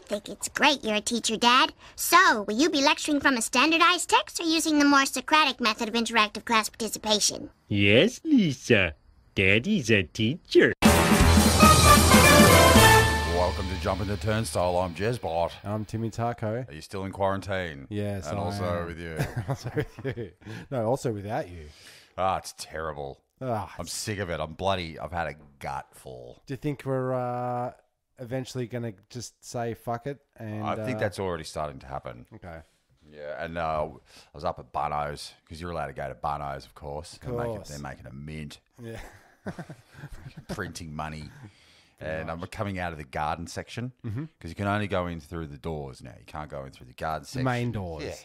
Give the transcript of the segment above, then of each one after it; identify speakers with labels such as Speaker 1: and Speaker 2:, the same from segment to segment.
Speaker 1: think it's great you're a teacher, Dad. So, will you be lecturing from a standardized text or using the more Socratic method of interactive class participation?
Speaker 2: Yes, Lisa. Daddy's a teacher.
Speaker 3: Welcome to Jump into Turnstyle. I'm Jezbot.
Speaker 4: I'm Timmy Taco.
Speaker 3: Are you still in quarantine?
Speaker 4: Yes,
Speaker 3: and
Speaker 4: I
Speaker 3: also
Speaker 4: am.
Speaker 3: with you.
Speaker 4: Also with you. No, also without you.
Speaker 3: It's terrible.
Speaker 4: Ah,
Speaker 3: I'm sick of it. I've had a gut full.
Speaker 4: do you think we're eventually going to just say fuck it? And
Speaker 3: I think that's already starting to happen.
Speaker 4: okay.
Speaker 3: Yeah, and I was up at Bunno's, because you're allowed to go to Bunno's, of course. They're making a mint,
Speaker 4: Yeah.
Speaker 3: printing money. And I'm coming out of the garden section, because you can only go in through the doors now. You can't go in through the garden section.
Speaker 4: The main doors.
Speaker 3: Yeah.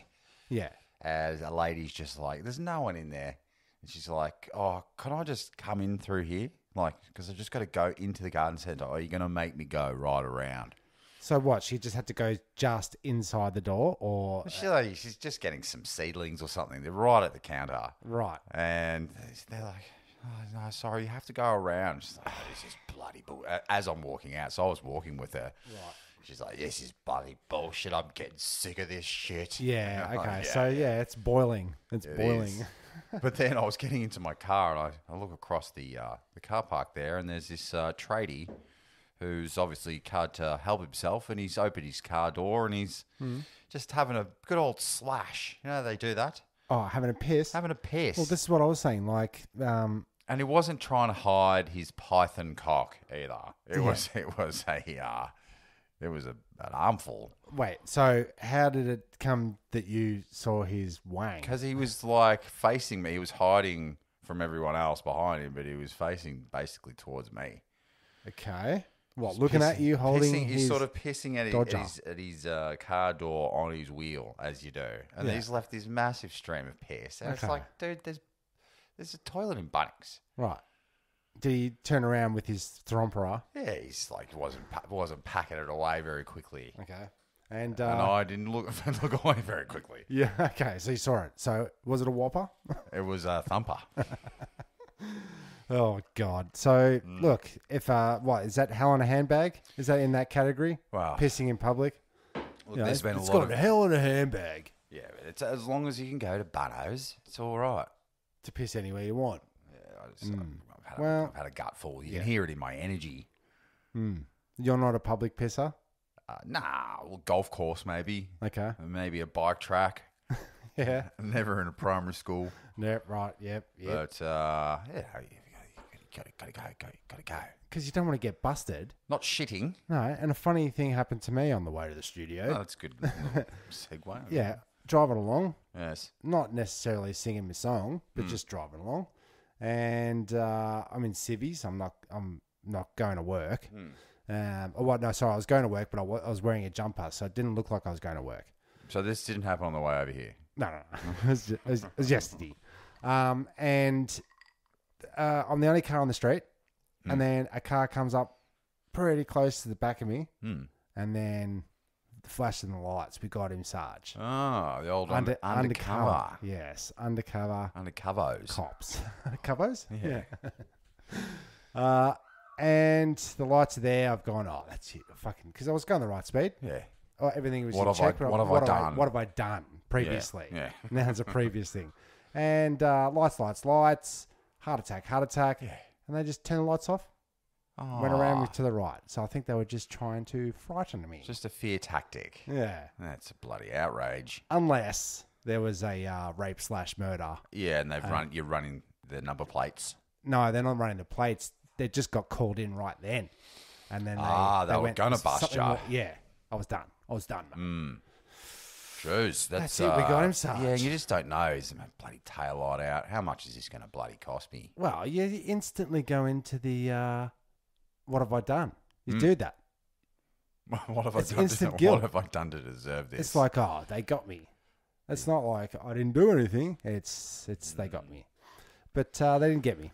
Speaker 4: Yeah.
Speaker 3: As a lady's just like, there's no one in there. And she's like, oh, can I just come in through here? Like, because I've just got to go into the garden centre. Or are you going to make me go right around?
Speaker 4: So what? She just had to go just inside the door, or
Speaker 3: She's just getting some seedlings or something. They're right at the counter.
Speaker 4: right?
Speaker 3: And they're like, oh, no, sorry, you have to go around. She's like, oh, this is bloody bull. As I'm walking out, so I was walking with her. Right. She's like, this is bloody bullshit. I'm getting sick of this shit.
Speaker 4: Yeah.
Speaker 3: I'm like,
Speaker 4: Okay. So it's boiling. It's boiling.
Speaker 3: is. But then I was getting into my car, and I look across the car park there, and there's this tradie who's obviously had to help himself, and he's opened his car door, and he's just having a good old slash. You know, they do that.
Speaker 4: Oh, having a piss.
Speaker 3: Having a piss.
Speaker 4: Well, this is what I was saying. Like,
Speaker 3: and he wasn't trying to hide his python cock either. It was an armful.
Speaker 4: wait. So how did it come that you saw his wang?
Speaker 3: Because he was like facing me. He was hiding from everyone else behind him, but he was facing basically towards me.
Speaker 4: Okay. What? Looking at you, holding
Speaker 3: He's
Speaker 4: his
Speaker 3: sort of pissing at his car door on his wheel, as you do. And then he's left this massive stream of piss. And it's like, dude, there's a toilet in Bunnings.
Speaker 4: Right. Did he turn around with his thrompera?
Speaker 3: Yeah, he's like wasn't packing it away very quickly.
Speaker 4: Okay. And
Speaker 3: I didn't look away very quickly.
Speaker 4: yeah, okay. So you saw it. So was it a whopper?
Speaker 3: It was a thumper.
Speaker 4: Oh God. So look, if what is that? Hell in a handbag? Is that in that category?
Speaker 3: Wow.
Speaker 4: Pissing in public.
Speaker 3: Look, there's been
Speaker 4: it's
Speaker 3: a lot
Speaker 4: got
Speaker 3: of
Speaker 4: a hell in a handbag
Speaker 3: yeah, but it's as long as you can go to Bunno's, it's all right.
Speaker 4: to piss anywhere you want.
Speaker 3: Yeah, I've had a gut full. You can hear it in my energy.
Speaker 4: You're not a public pisser.
Speaker 3: Well, golf course maybe.
Speaker 4: Okay.
Speaker 3: Maybe a bike track.
Speaker 4: Yeah.
Speaker 3: Never in a primary school.
Speaker 4: Yep. Right. Yep.
Speaker 3: But yeah, you gotta go.
Speaker 4: Because you don't want to get busted.
Speaker 3: Not shitting.
Speaker 4: No. And a funny thing happened to me on the way to the studio.
Speaker 3: Oh, that's a good little segue.
Speaker 4: Yeah. Driving along.
Speaker 3: Yes.
Speaker 4: Not necessarily singing my song, but just driving along. And I'm in civvies. I'm not going to work. I was going to work, but I was wearing a jumper, so it didn't look like I was going to work.
Speaker 3: So this didn't happen on the way over here.
Speaker 4: No. It was yesterday. And I'm the only car on the street, and then a car comes up pretty close to the back of me, and then flashing the lights. We got him, Sarge.
Speaker 3: Oh, the old undercover.
Speaker 4: Yes, undercover.
Speaker 3: Undercovos.
Speaker 4: Cops. Covos?
Speaker 3: Yeah.
Speaker 4: And the lights are there. I've gone, oh, that's it. Fucking, because I was going the right speed.
Speaker 3: Yeah.
Speaker 4: Oh, everything was
Speaker 3: What
Speaker 4: in
Speaker 3: have
Speaker 4: check.
Speaker 3: I done?
Speaker 4: What have I done previously?
Speaker 3: Yeah.
Speaker 4: Now it's a previous thing. And lights. Heart attack. Yeah. And they just turned the lights off.
Speaker 3: Oh.
Speaker 4: Went around me to the right. So I think they were just trying to frighten me.
Speaker 3: Just a fear tactic.
Speaker 4: Yeah.
Speaker 3: That's a bloody outrage.
Speaker 4: Unless there was a rape/murder.
Speaker 3: Yeah, and you're running the number plates.
Speaker 4: No, they're not running the plates. They just got called in right then. And then
Speaker 3: they were
Speaker 4: went,
Speaker 3: going to bust you.
Speaker 4: Yeah. I was done.
Speaker 3: Jeez,
Speaker 4: That's it. We got him, Sarge.
Speaker 3: Yeah, you just don't know. Is my bloody tail light out? How much is this going to bloody cost me?
Speaker 4: Well, you instantly go into the, what have I done? You do that.
Speaker 3: What have I done?
Speaker 4: Instant guilt.
Speaker 3: What have I done to deserve this?
Speaker 4: It's like, oh, they got me. It's not like I didn't do anything. It's they got me. But they didn't get me.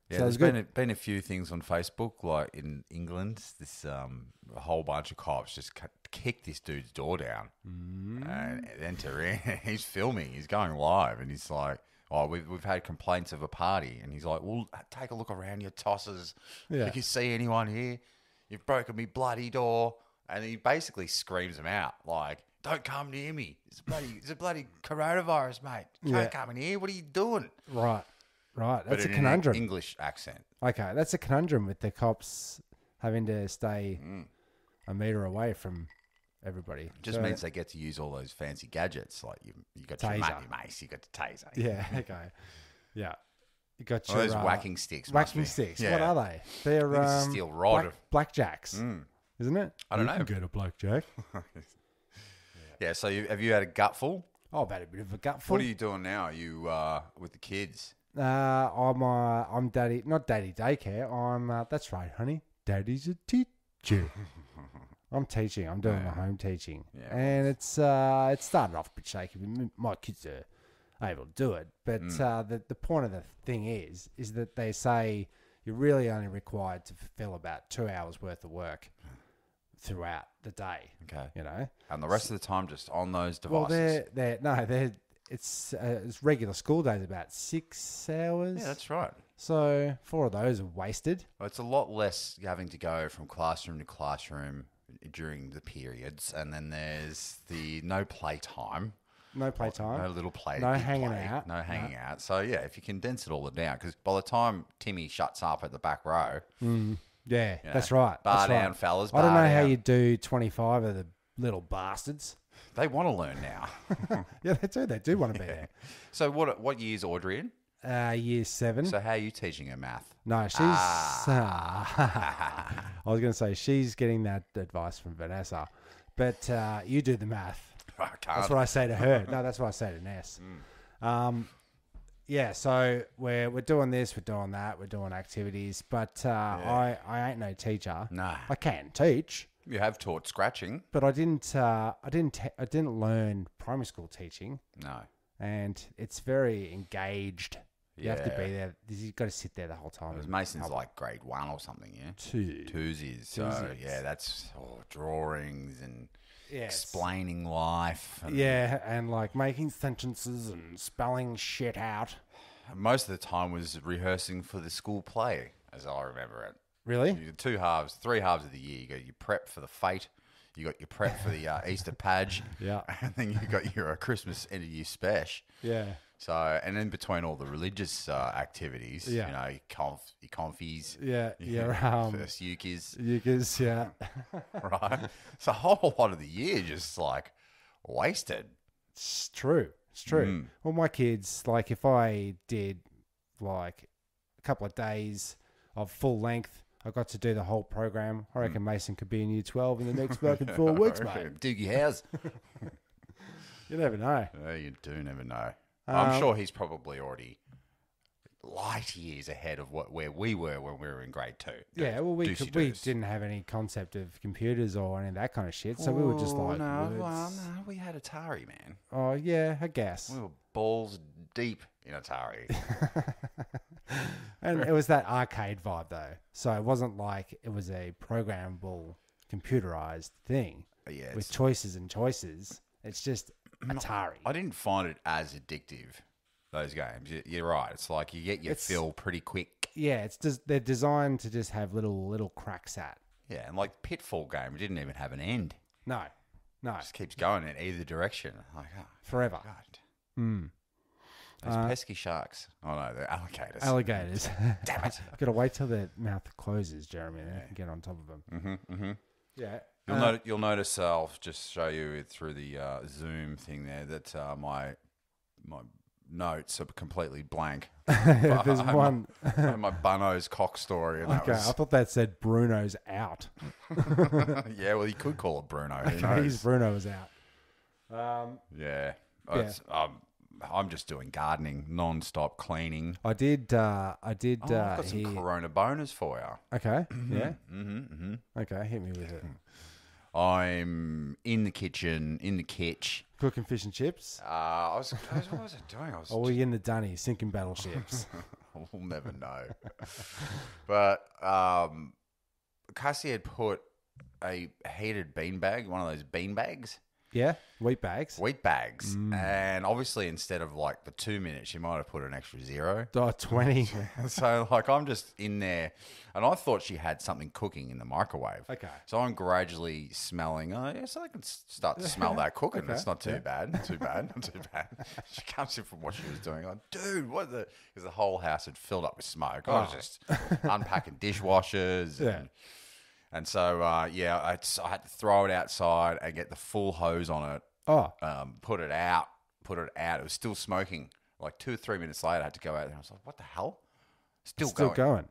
Speaker 3: Yeah,
Speaker 4: so
Speaker 3: there's been a few things on Facebook, like in England, this a whole bunch of cops just kicked this dude's door down and enter in. He's filming, he's going live, and he's like, "Oh, we've had complaints of a party," and he's like, "Well, take a look around your tosses.
Speaker 4: Yeah.
Speaker 3: If you see anyone here, you've broken me bloody door." and he basically screams them out like, "Don't come near me! It's a bloody coronavirus, mate! Don't come in here! What are you doing?"
Speaker 4: Right. That's
Speaker 3: But
Speaker 4: a
Speaker 3: in
Speaker 4: conundrum.
Speaker 3: an English accent.
Speaker 4: Okay, that's a conundrum with the cops having to stay a metre away from everybody.
Speaker 3: Just means they get to use all those fancy gadgets. Like you got your
Speaker 4: Taser.
Speaker 3: money mace, you got the taser.
Speaker 4: Yeah, okay. Yeah. You got
Speaker 3: All
Speaker 4: your
Speaker 3: those whacking sticks. must
Speaker 4: whacking
Speaker 3: be.
Speaker 4: sticks.
Speaker 3: Yeah.
Speaker 4: What are they? They're
Speaker 3: it's a steel rod.
Speaker 4: blackjacks, isn't it?
Speaker 3: I don't
Speaker 4: You
Speaker 3: know.
Speaker 4: can get a blackjack.
Speaker 3: Yeah. So have you had a gutful?
Speaker 4: Oh, I've had a bit of a gutful.
Speaker 3: What are you doing now? Are you with the kids?
Speaker 4: I'm daddy, not daddy daycare. That's right, honey. Daddy's a teacher. I'm teaching. I'm doing my home teaching, and it's starting off a bit shaky. My kids are able to do it, but the point of the thing is that they say you're really only required to fulfill about 2 hours worth of work throughout the day.
Speaker 3: Okay.
Speaker 4: You know,
Speaker 3: And the rest of the time just on those
Speaker 4: well,
Speaker 3: devices.
Speaker 4: it's regular school days about 6 hours.
Speaker 3: Yeah, that's right.
Speaker 4: So 4 of those are wasted.
Speaker 3: Well, it's a lot less having to go from classroom to classroom during the periods, and then there's the no playtime.
Speaker 4: No playtime.
Speaker 3: No little play.
Speaker 4: No
Speaker 3: big
Speaker 4: hanging
Speaker 3: play,
Speaker 4: out.
Speaker 3: No hanging out. So, yeah, if you condense it all down, because by the time Timmy shuts up at the back row,
Speaker 4: Yeah,
Speaker 3: you know,
Speaker 4: that's right.
Speaker 3: bar
Speaker 4: that's
Speaker 3: down,
Speaker 4: right.
Speaker 3: fellas.
Speaker 4: I don't
Speaker 3: bar
Speaker 4: know how
Speaker 3: down.
Speaker 4: you do 25 of the little bastards.
Speaker 3: They want to learn now.
Speaker 4: Yeah, they do. They do want to be there.
Speaker 3: So, what year's Audrey in?
Speaker 4: Year 7.
Speaker 3: So, how are you teaching her math?
Speaker 4: No, she's. I was going to say she's getting that advice from Vanessa, but you do the math.
Speaker 3: I can't.
Speaker 4: That's what I say to her. No, that's what I say to Ness. Yeah, so we're doing this, we're doing that, we're doing activities, but I ain't no teacher.
Speaker 3: No.
Speaker 4: I can teach,
Speaker 3: You have taught scratching.
Speaker 4: but I didn't learn primary school teaching,
Speaker 3: No.
Speaker 4: and it's very engaged. You have to
Speaker 3: Yeah.
Speaker 4: be there. You've got to sit there the whole time.
Speaker 3: Because Mason's like grade 1 or something, yeah?
Speaker 4: Two.
Speaker 3: Twosies. So,
Speaker 4: Twosies.
Speaker 3: yeah, that's drawings and
Speaker 4: Yeah,
Speaker 3: explaining life. And
Speaker 4: Yeah, and like making sentences and spelling shit out.
Speaker 3: most of the time was rehearsing for the school play, as I remember it.
Speaker 4: Really?
Speaker 3: You got 3 halves of the year. You got your prep for the fete. You got your prep for the Easter Page.
Speaker 4: Yeah.
Speaker 3: And then you got your Christmas end of year spesh.
Speaker 4: Yeah.
Speaker 3: So, and in between all the religious activities,
Speaker 4: Yeah.
Speaker 3: you know, your confies,
Speaker 4: Yeah. Yeah.
Speaker 3: first ukis,
Speaker 4: Yukas, yeah.
Speaker 3: right? So a whole lot of the year just like wasted.
Speaker 4: It's true. It's true. Well, my kids, like if I did like a couple of days of full length, I got to do the whole program. I reckon Mason could be in year 12 in the next fucking 4 weeks, mate.
Speaker 3: Doogie House.
Speaker 4: You never know.
Speaker 3: You do never know. I'm sure he's probably already light years ahead of where we were when we were in grade 2.
Speaker 4: Yeah, well, we
Speaker 3: Doosey-doos.
Speaker 4: didn't have any concept of computers or any of that kind of shit, so we were just like,
Speaker 3: no,
Speaker 4: words.
Speaker 3: no, we had Atari, man.
Speaker 4: Oh, yeah, I guess.
Speaker 3: We were balls deep in Atari.
Speaker 4: And it was that arcade vibe, though. So it wasn't like it was a programmable, computerized thing
Speaker 3: Yeah,
Speaker 4: with choices and choices. It's just Atari.
Speaker 3: I didn't find it as addictive, those games. You're right. It's like you get your fill pretty quick.
Speaker 4: Yeah, it's just they're designed to just have little cracks at.
Speaker 3: Yeah, and like Pitfall game, it didn't even have an end.
Speaker 4: No,
Speaker 3: Just keeps going in either direction. Like, oh,
Speaker 4: forever.
Speaker 3: God. Those pesky sharks. Oh, no, they're alligators.
Speaker 4: Alligators.
Speaker 3: Damn it.
Speaker 4: Got to wait till their mouth closes, Jeremy, and then you can get on top of them. Yeah.
Speaker 3: You'll notice, I'll just show you through the Zoom thing there, that my notes are completely blank.
Speaker 4: There's
Speaker 3: I had
Speaker 4: one.
Speaker 3: I had my Bunno's cock story. And
Speaker 4: Okay, I thought that said Bruno's out.
Speaker 3: yeah, well, you could call it Bruno. Who
Speaker 4: Okay,
Speaker 3: knows?
Speaker 4: his Bruno was out.
Speaker 3: Yeah. I'm just doing gardening, non-stop cleaning.
Speaker 4: I did.
Speaker 3: I've got some
Speaker 4: hear-
Speaker 3: Corona bonus for you.
Speaker 4: Okay. Yeah. Okay, hit me with it.
Speaker 3: I'm in the kitchen, in the kitch.
Speaker 4: Cooking fish and chips.
Speaker 3: What was I doing?
Speaker 4: Or were you in the dunny sinking battleships?
Speaker 3: We'll never know. But Cassie had put a heated beanbag, one of those bean bags,
Speaker 4: Yeah, wheat bags.
Speaker 3: Wheat bags. And obviously, instead of like the 2 minutes, she might have put an extra 0.
Speaker 4: 20.
Speaker 3: So, like, I'm just in there, and I thought she had something cooking in the microwave.
Speaker 4: Okay.
Speaker 3: So I'm gradually smelling. Oh, yes, I can start to smell that cooking.
Speaker 4: Okay.
Speaker 3: It's not too bad. Not too bad. Not too bad. She comes in from what she was doing. Like, dude, what the? Because the whole house had filled up with smoke. I was just unpacking dishwashers. And so, I had to throw it outside and get the full hose on it.
Speaker 4: Oh.
Speaker 3: Put it out. It was still smoking. Like 2 or 3 minutes later, I had to go out there. And I was like, what the hell? Still going.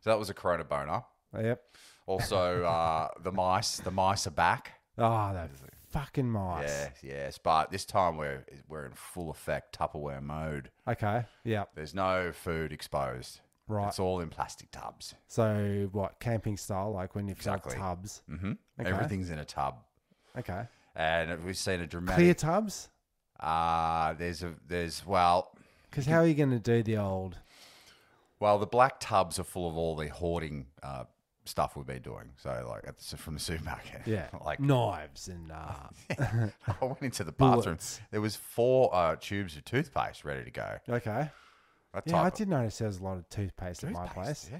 Speaker 3: So that was a Corona boner.
Speaker 4: Yep.
Speaker 3: Also, the mice are back.
Speaker 4: Oh, those fucking mice.
Speaker 3: Yes. But this time we're in full effect Tupperware mode.
Speaker 4: Okay. Yep.
Speaker 3: There's no food exposed.
Speaker 4: Right.
Speaker 3: It's all in plastic tubs.
Speaker 4: So what? Camping style, like when you've
Speaker 3: Exactly.
Speaker 4: got tubs.
Speaker 3: Mm-hmm.
Speaker 4: Okay.
Speaker 3: Everything's in a tub.
Speaker 4: Okay.
Speaker 3: And we've seen a dramatic
Speaker 4: Clear tubs?
Speaker 3: Because
Speaker 4: Because how are you going to do the old?
Speaker 3: Well, the black tubs are full of all the hoarding stuff we've been doing. So, like, from the supermarket.
Speaker 4: Yeah.
Speaker 3: Like
Speaker 4: knives and...
Speaker 3: I went into the bathroom.
Speaker 4: Bullets.
Speaker 3: There was 4 tubes of toothpaste ready to go.
Speaker 4: Okay.
Speaker 3: That
Speaker 4: Yeah, I
Speaker 3: type of-
Speaker 4: did notice there was a lot of toothpaste at my place.
Speaker 3: Yeah.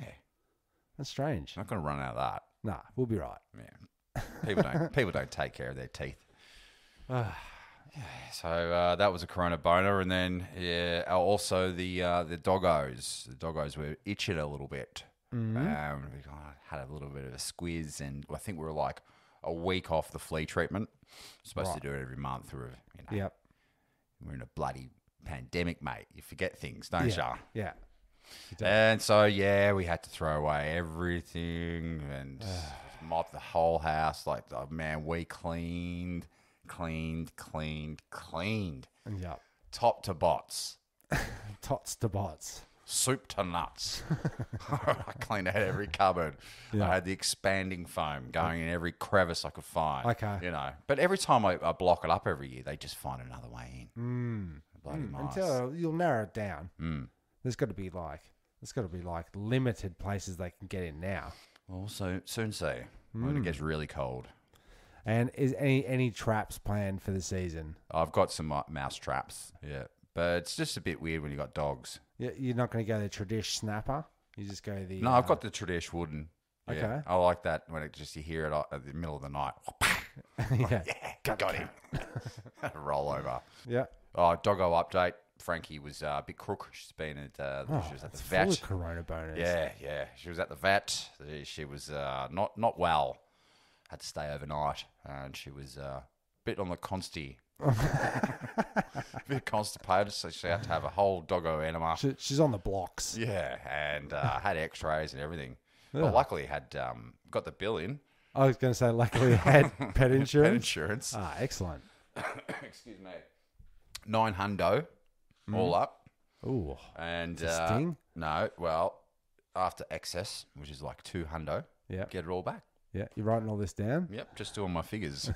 Speaker 4: That's strange.
Speaker 3: Not going to run out of that.
Speaker 4: Nah, we'll be right.
Speaker 3: Yeah. People don't take care of their teeth. So that was a Corona boner, and then also the doggos. The doggos were itching a little bit. We had a little bit of a squiz, and I think we were like a week off the flea treatment. Supposed to do it every month.
Speaker 4: Yep.
Speaker 3: We're in a bloody pandemic, mate. You forget things, don't ya?
Speaker 4: Yeah.
Speaker 3: And so we had to throw away everything and mop the whole house. Like, oh, man, we cleaned.
Speaker 4: And yep.
Speaker 3: Top to bots.
Speaker 4: Tots to bots.
Speaker 3: Soup to nuts. I cleaned out every cupboard.
Speaker 4: Yeah.
Speaker 3: I had the expanding foam going in every crevice I could find.
Speaker 4: Okay.
Speaker 3: But every time I block it up every year, they just find another way in. Bloody mice.
Speaker 4: Until you'll narrow it down. There's got to be like limited places they can get in now.
Speaker 3: We'll soon see when it gets really cold.
Speaker 4: And is any traps planned for the season?
Speaker 3: I've got some mouse traps, but it's just a bit weird when you got dogs.
Speaker 4: You're not going to go the tradish snapper. You just go the.
Speaker 3: No, I've got the tradish wooden. Yeah.
Speaker 4: Okay.
Speaker 3: I like that when you hear it at the middle of the night.
Speaker 4: Yeah.
Speaker 3: Got him. Roll over.
Speaker 4: Yeah.
Speaker 3: Oh, doggo update. Frankie was a bit crook. She's been at she was at the vet.
Speaker 4: Full of Corona bonus.
Speaker 3: Yeah. She was at the vet. She was not well. Had to stay overnight, and she was a bit on the consty. A bit constipated, so she had to have a whole doggo enema.
Speaker 4: She's on the blocks.
Speaker 3: Yeah, and had X-rays and everything.
Speaker 4: Yeah.
Speaker 3: But luckily, had got the bill in.
Speaker 4: I was going to say, luckily, it had pet insurance.
Speaker 3: Pet insurance.
Speaker 4: Ah, excellent.
Speaker 3: Excuse me. 900 all up.
Speaker 4: Ooh.
Speaker 3: And
Speaker 4: Sting?
Speaker 3: no, well, after excess, which is like 200,
Speaker 4: Yeah.
Speaker 3: get it all back.
Speaker 4: Yeah. You're writing all this down?
Speaker 3: Yep, just doing my figures.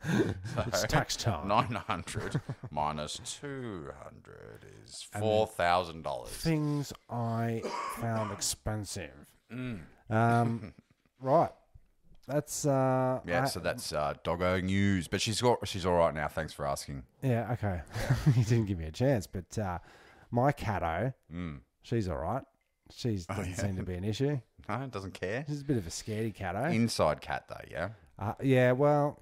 Speaker 4: It's tax time.
Speaker 3: 900 minus 200 is $4,000.
Speaker 4: Things I found expensive. Right. That's
Speaker 3: so that's doggo news. But she's all right now. Thanks for asking.
Speaker 4: Yeah, okay. You didn't give me a chance, but my catto, she's all right. She doesn't seem to be an issue.
Speaker 3: No, doesn't care.
Speaker 4: She's a bit of a scaredy catto.
Speaker 3: Inside cat though, yeah.
Speaker 4: Yeah, well,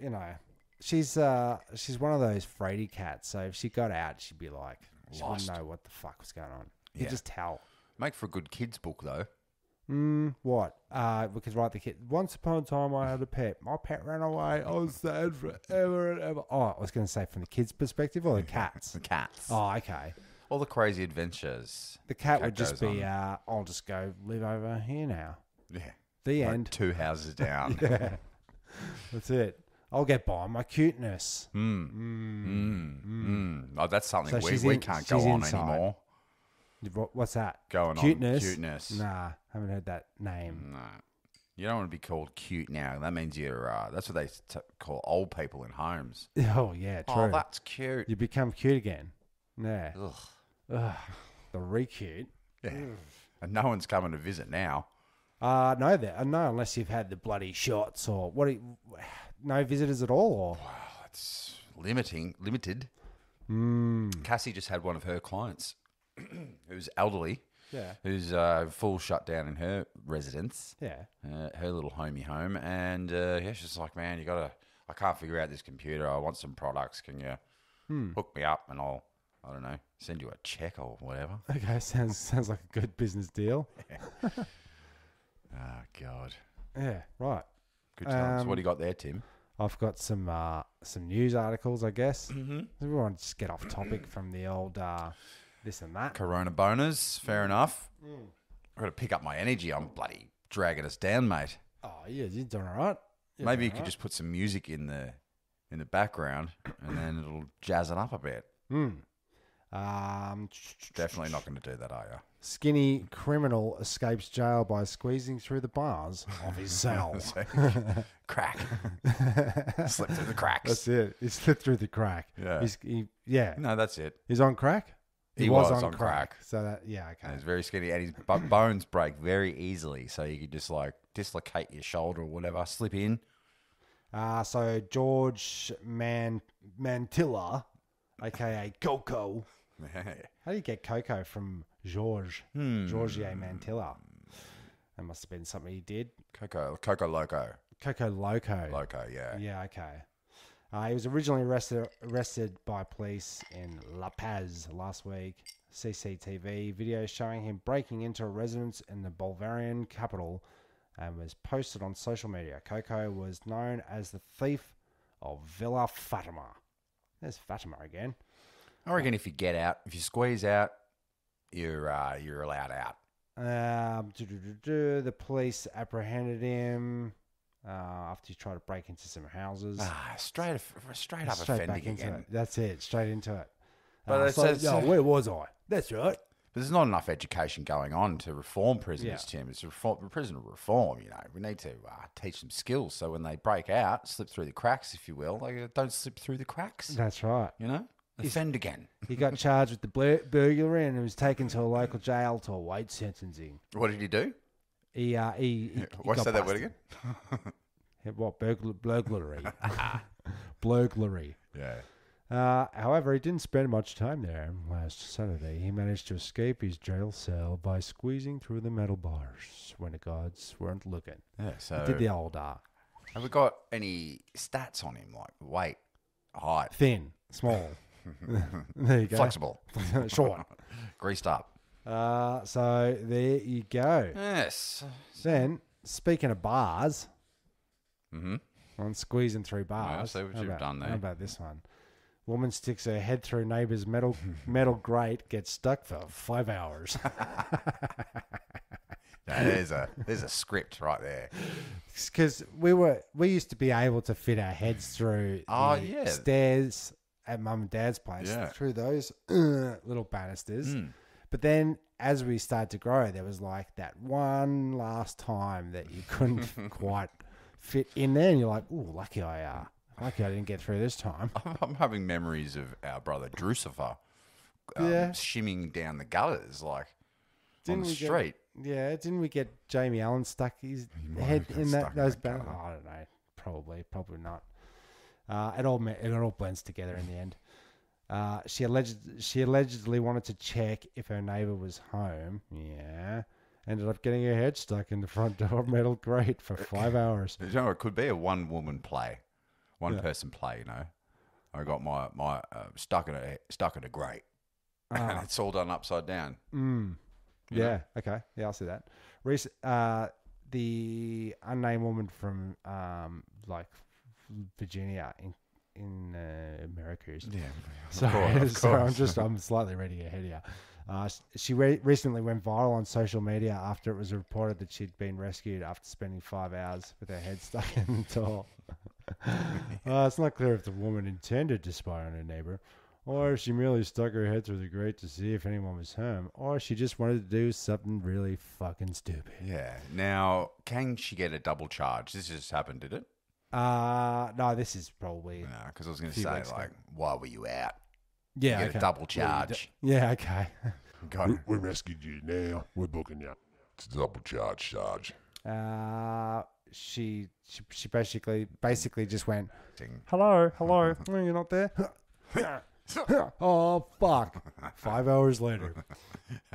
Speaker 4: she's one of those fraidy cats. So if she got out, she'd be like, she wouldn't know what the fuck was going on. You
Speaker 3: Yeah.
Speaker 4: just tell.
Speaker 3: Make for a good kids book though.
Speaker 4: What? We could write the kid. Once upon a time, I had a pet. My pet ran away. I was sad forever and ever. Oh, I was going to say from the kids' perspective or the cats?
Speaker 3: The cats.
Speaker 4: Oh, okay.
Speaker 3: All the crazy adventures.
Speaker 4: The cat would just
Speaker 3: goes
Speaker 4: be,
Speaker 3: on.
Speaker 4: I'll just go live over here now.
Speaker 3: Yeah.
Speaker 4: The
Speaker 3: Like
Speaker 4: end.
Speaker 3: 2 houses down.
Speaker 4: Yeah. That's it. I'll get by on my cuteness.
Speaker 3: Oh, that's something
Speaker 4: So
Speaker 3: we can't go
Speaker 4: she's
Speaker 3: on
Speaker 4: inside.
Speaker 3: anymore.
Speaker 4: What's that?
Speaker 3: Going
Speaker 4: Cuteness?
Speaker 3: on cuteness.
Speaker 4: Nah, haven't heard that name.
Speaker 3: No. You don't want to be called cute now. That means you're, that's what they call old people in homes.
Speaker 4: Oh, yeah, true.
Speaker 3: Oh, that's cute.
Speaker 4: You become cute again. Yeah.
Speaker 3: Ugh.
Speaker 4: Ugh. The re-cute.
Speaker 3: Yeah. And no one's coming to visit now.
Speaker 4: No, unless you've had the bloody shots or no visitors at all? Or?
Speaker 3: Wow, it's limited. Cassie just had one of her clients who's elderly.
Speaker 4: Yeah.
Speaker 3: Who's full shutdown in her residence.
Speaker 4: Yeah.
Speaker 3: Her little homey home. And she's like, man, I can't figure out this computer. I want some products. Can you hook me up and I don't know, send you a check or whatever.
Speaker 4: Okay, sounds like a good business deal.
Speaker 3: Oh, God.
Speaker 4: Yeah, right.
Speaker 3: Good times. What do you got there, Tim?
Speaker 4: I've got some news articles, I guess. Mm-hmm. We want to just get off topic from the old this and that.
Speaker 3: Corona boners, fair enough. I've got to pick up my energy. I'm bloody dragging us down, mate.
Speaker 4: Oh, yeah, you're doing all right.
Speaker 3: Maybe you could just put some music in the background and then it'll jazz it up a bit. Definitely not going to do that, are you?
Speaker 4: Skinny criminal escapes jail by squeezing through the bars of his cell.
Speaker 3: Crack. Slipped through the cracks.
Speaker 4: That's it. He slipped through the crack.
Speaker 3: Yeah. No, that's it.
Speaker 4: He's on crack?
Speaker 3: He was on crack.
Speaker 4: So that, okay.
Speaker 3: And he's very skinny and his bones break very easily. So you could just like dislocate your shoulder or whatever, slip in.
Speaker 4: So George Mantilla, a.k.a. Coco. How do you get Coco from George? Georgie Mantilla. That must have been something he did.
Speaker 3: Coco Loco.
Speaker 4: Coco Loco.
Speaker 3: Loco, yeah.
Speaker 4: Yeah, okay. He was originally arrested by police in La Paz last week. CCTV video showing him breaking into a residence in the Bolivarian capital and was posted on social media. Coco was known as the thief of Villa Fatima. There's Fatima again.
Speaker 3: I reckon if you squeeze out, you're allowed out.
Speaker 4: The police apprehended him after he tried to break into some houses.
Speaker 3: Straight up offending again.
Speaker 4: That's it. Straight into it.
Speaker 3: But
Speaker 4: where was I? That's right.
Speaker 3: But there's not enough education going on to reform prisoners, Tim. It's prisoner reform, you know. We need to teach them skills so when they break out, slip through the cracks, if you will, they don't slip through the cracks.
Speaker 4: That's right.
Speaker 3: You know? Offend again.
Speaker 4: He got charged with the burglary and was taken to a local jail to await sentencing.
Speaker 3: What did he do?
Speaker 4: He
Speaker 3: What's that word again?
Speaker 4: What? Burglary. Burglary.
Speaker 3: Yeah.
Speaker 4: However, he didn't spend much time there. Last Saturday, he managed to escape his jail cell by squeezing through the metal bars when the guards weren't looking.
Speaker 3: Yeah, so...
Speaker 4: He did the old
Speaker 3: Have we got any stats on him, like weight, height?
Speaker 4: Thin, small. There you go.
Speaker 3: Flexible.
Speaker 4: Short.
Speaker 3: Greased up.
Speaker 4: So there you go.
Speaker 3: Yes.
Speaker 4: Then, speaking of bars, on squeezing through bars.
Speaker 3: I see what you've done there.
Speaker 4: How about this one? Woman sticks her head through neighbour's metal grate, gets stuck for 5 hours.
Speaker 3: There's a script right there.
Speaker 4: Because we used to be able to fit our heads through the stairs at Mum and Dad's place through those little banisters. But then as we started to grow, there was like that one last time that you couldn't quite fit in there, and you're like, "Ooh, lucky I didn't get through this time."
Speaker 3: I'm having memories of our brother Drucifer shimming down the gutters like on the street.
Speaker 4: Didn't we get Jamie Allen stuck his head in those banisters? I don't know. Probably not. It all blends together in the end. She allegedly wanted to check if her neighbour was home. Yeah. Ended up getting her head stuck in the front door metal grate for 5 hours.
Speaker 3: You know, it could be a one-woman play. One-person play, you know. I got my stuck in a grate. And it's all done upside down.
Speaker 4: Yeah, okay. Yeah, I'll see that. The unnamed woman from Virginia in America. I'm slightly reading ahead here. She recently went viral on social media after it was reported that she'd been rescued after spending 5 hours with her head stuck in the door. It's not clear if the woman intended to spy on her neighbor, or if she merely stuck her head through the grate to see if anyone was home, or she just wanted to do something really fucking stupid.
Speaker 3: Yeah. Now, can she get a double charge? This just happened, did it?
Speaker 4: No, this is probably...
Speaker 3: No, because I was going to say, like, why were you out?
Speaker 4: Yeah,
Speaker 3: you get a double charge.
Speaker 4: Yeah, okay.
Speaker 5: We rescued you now. We're booking you. It's a double charge.
Speaker 4: she basically just went,
Speaker 3: Ding.
Speaker 4: hello, oh, you're not there. Oh fuck! 5 hours later,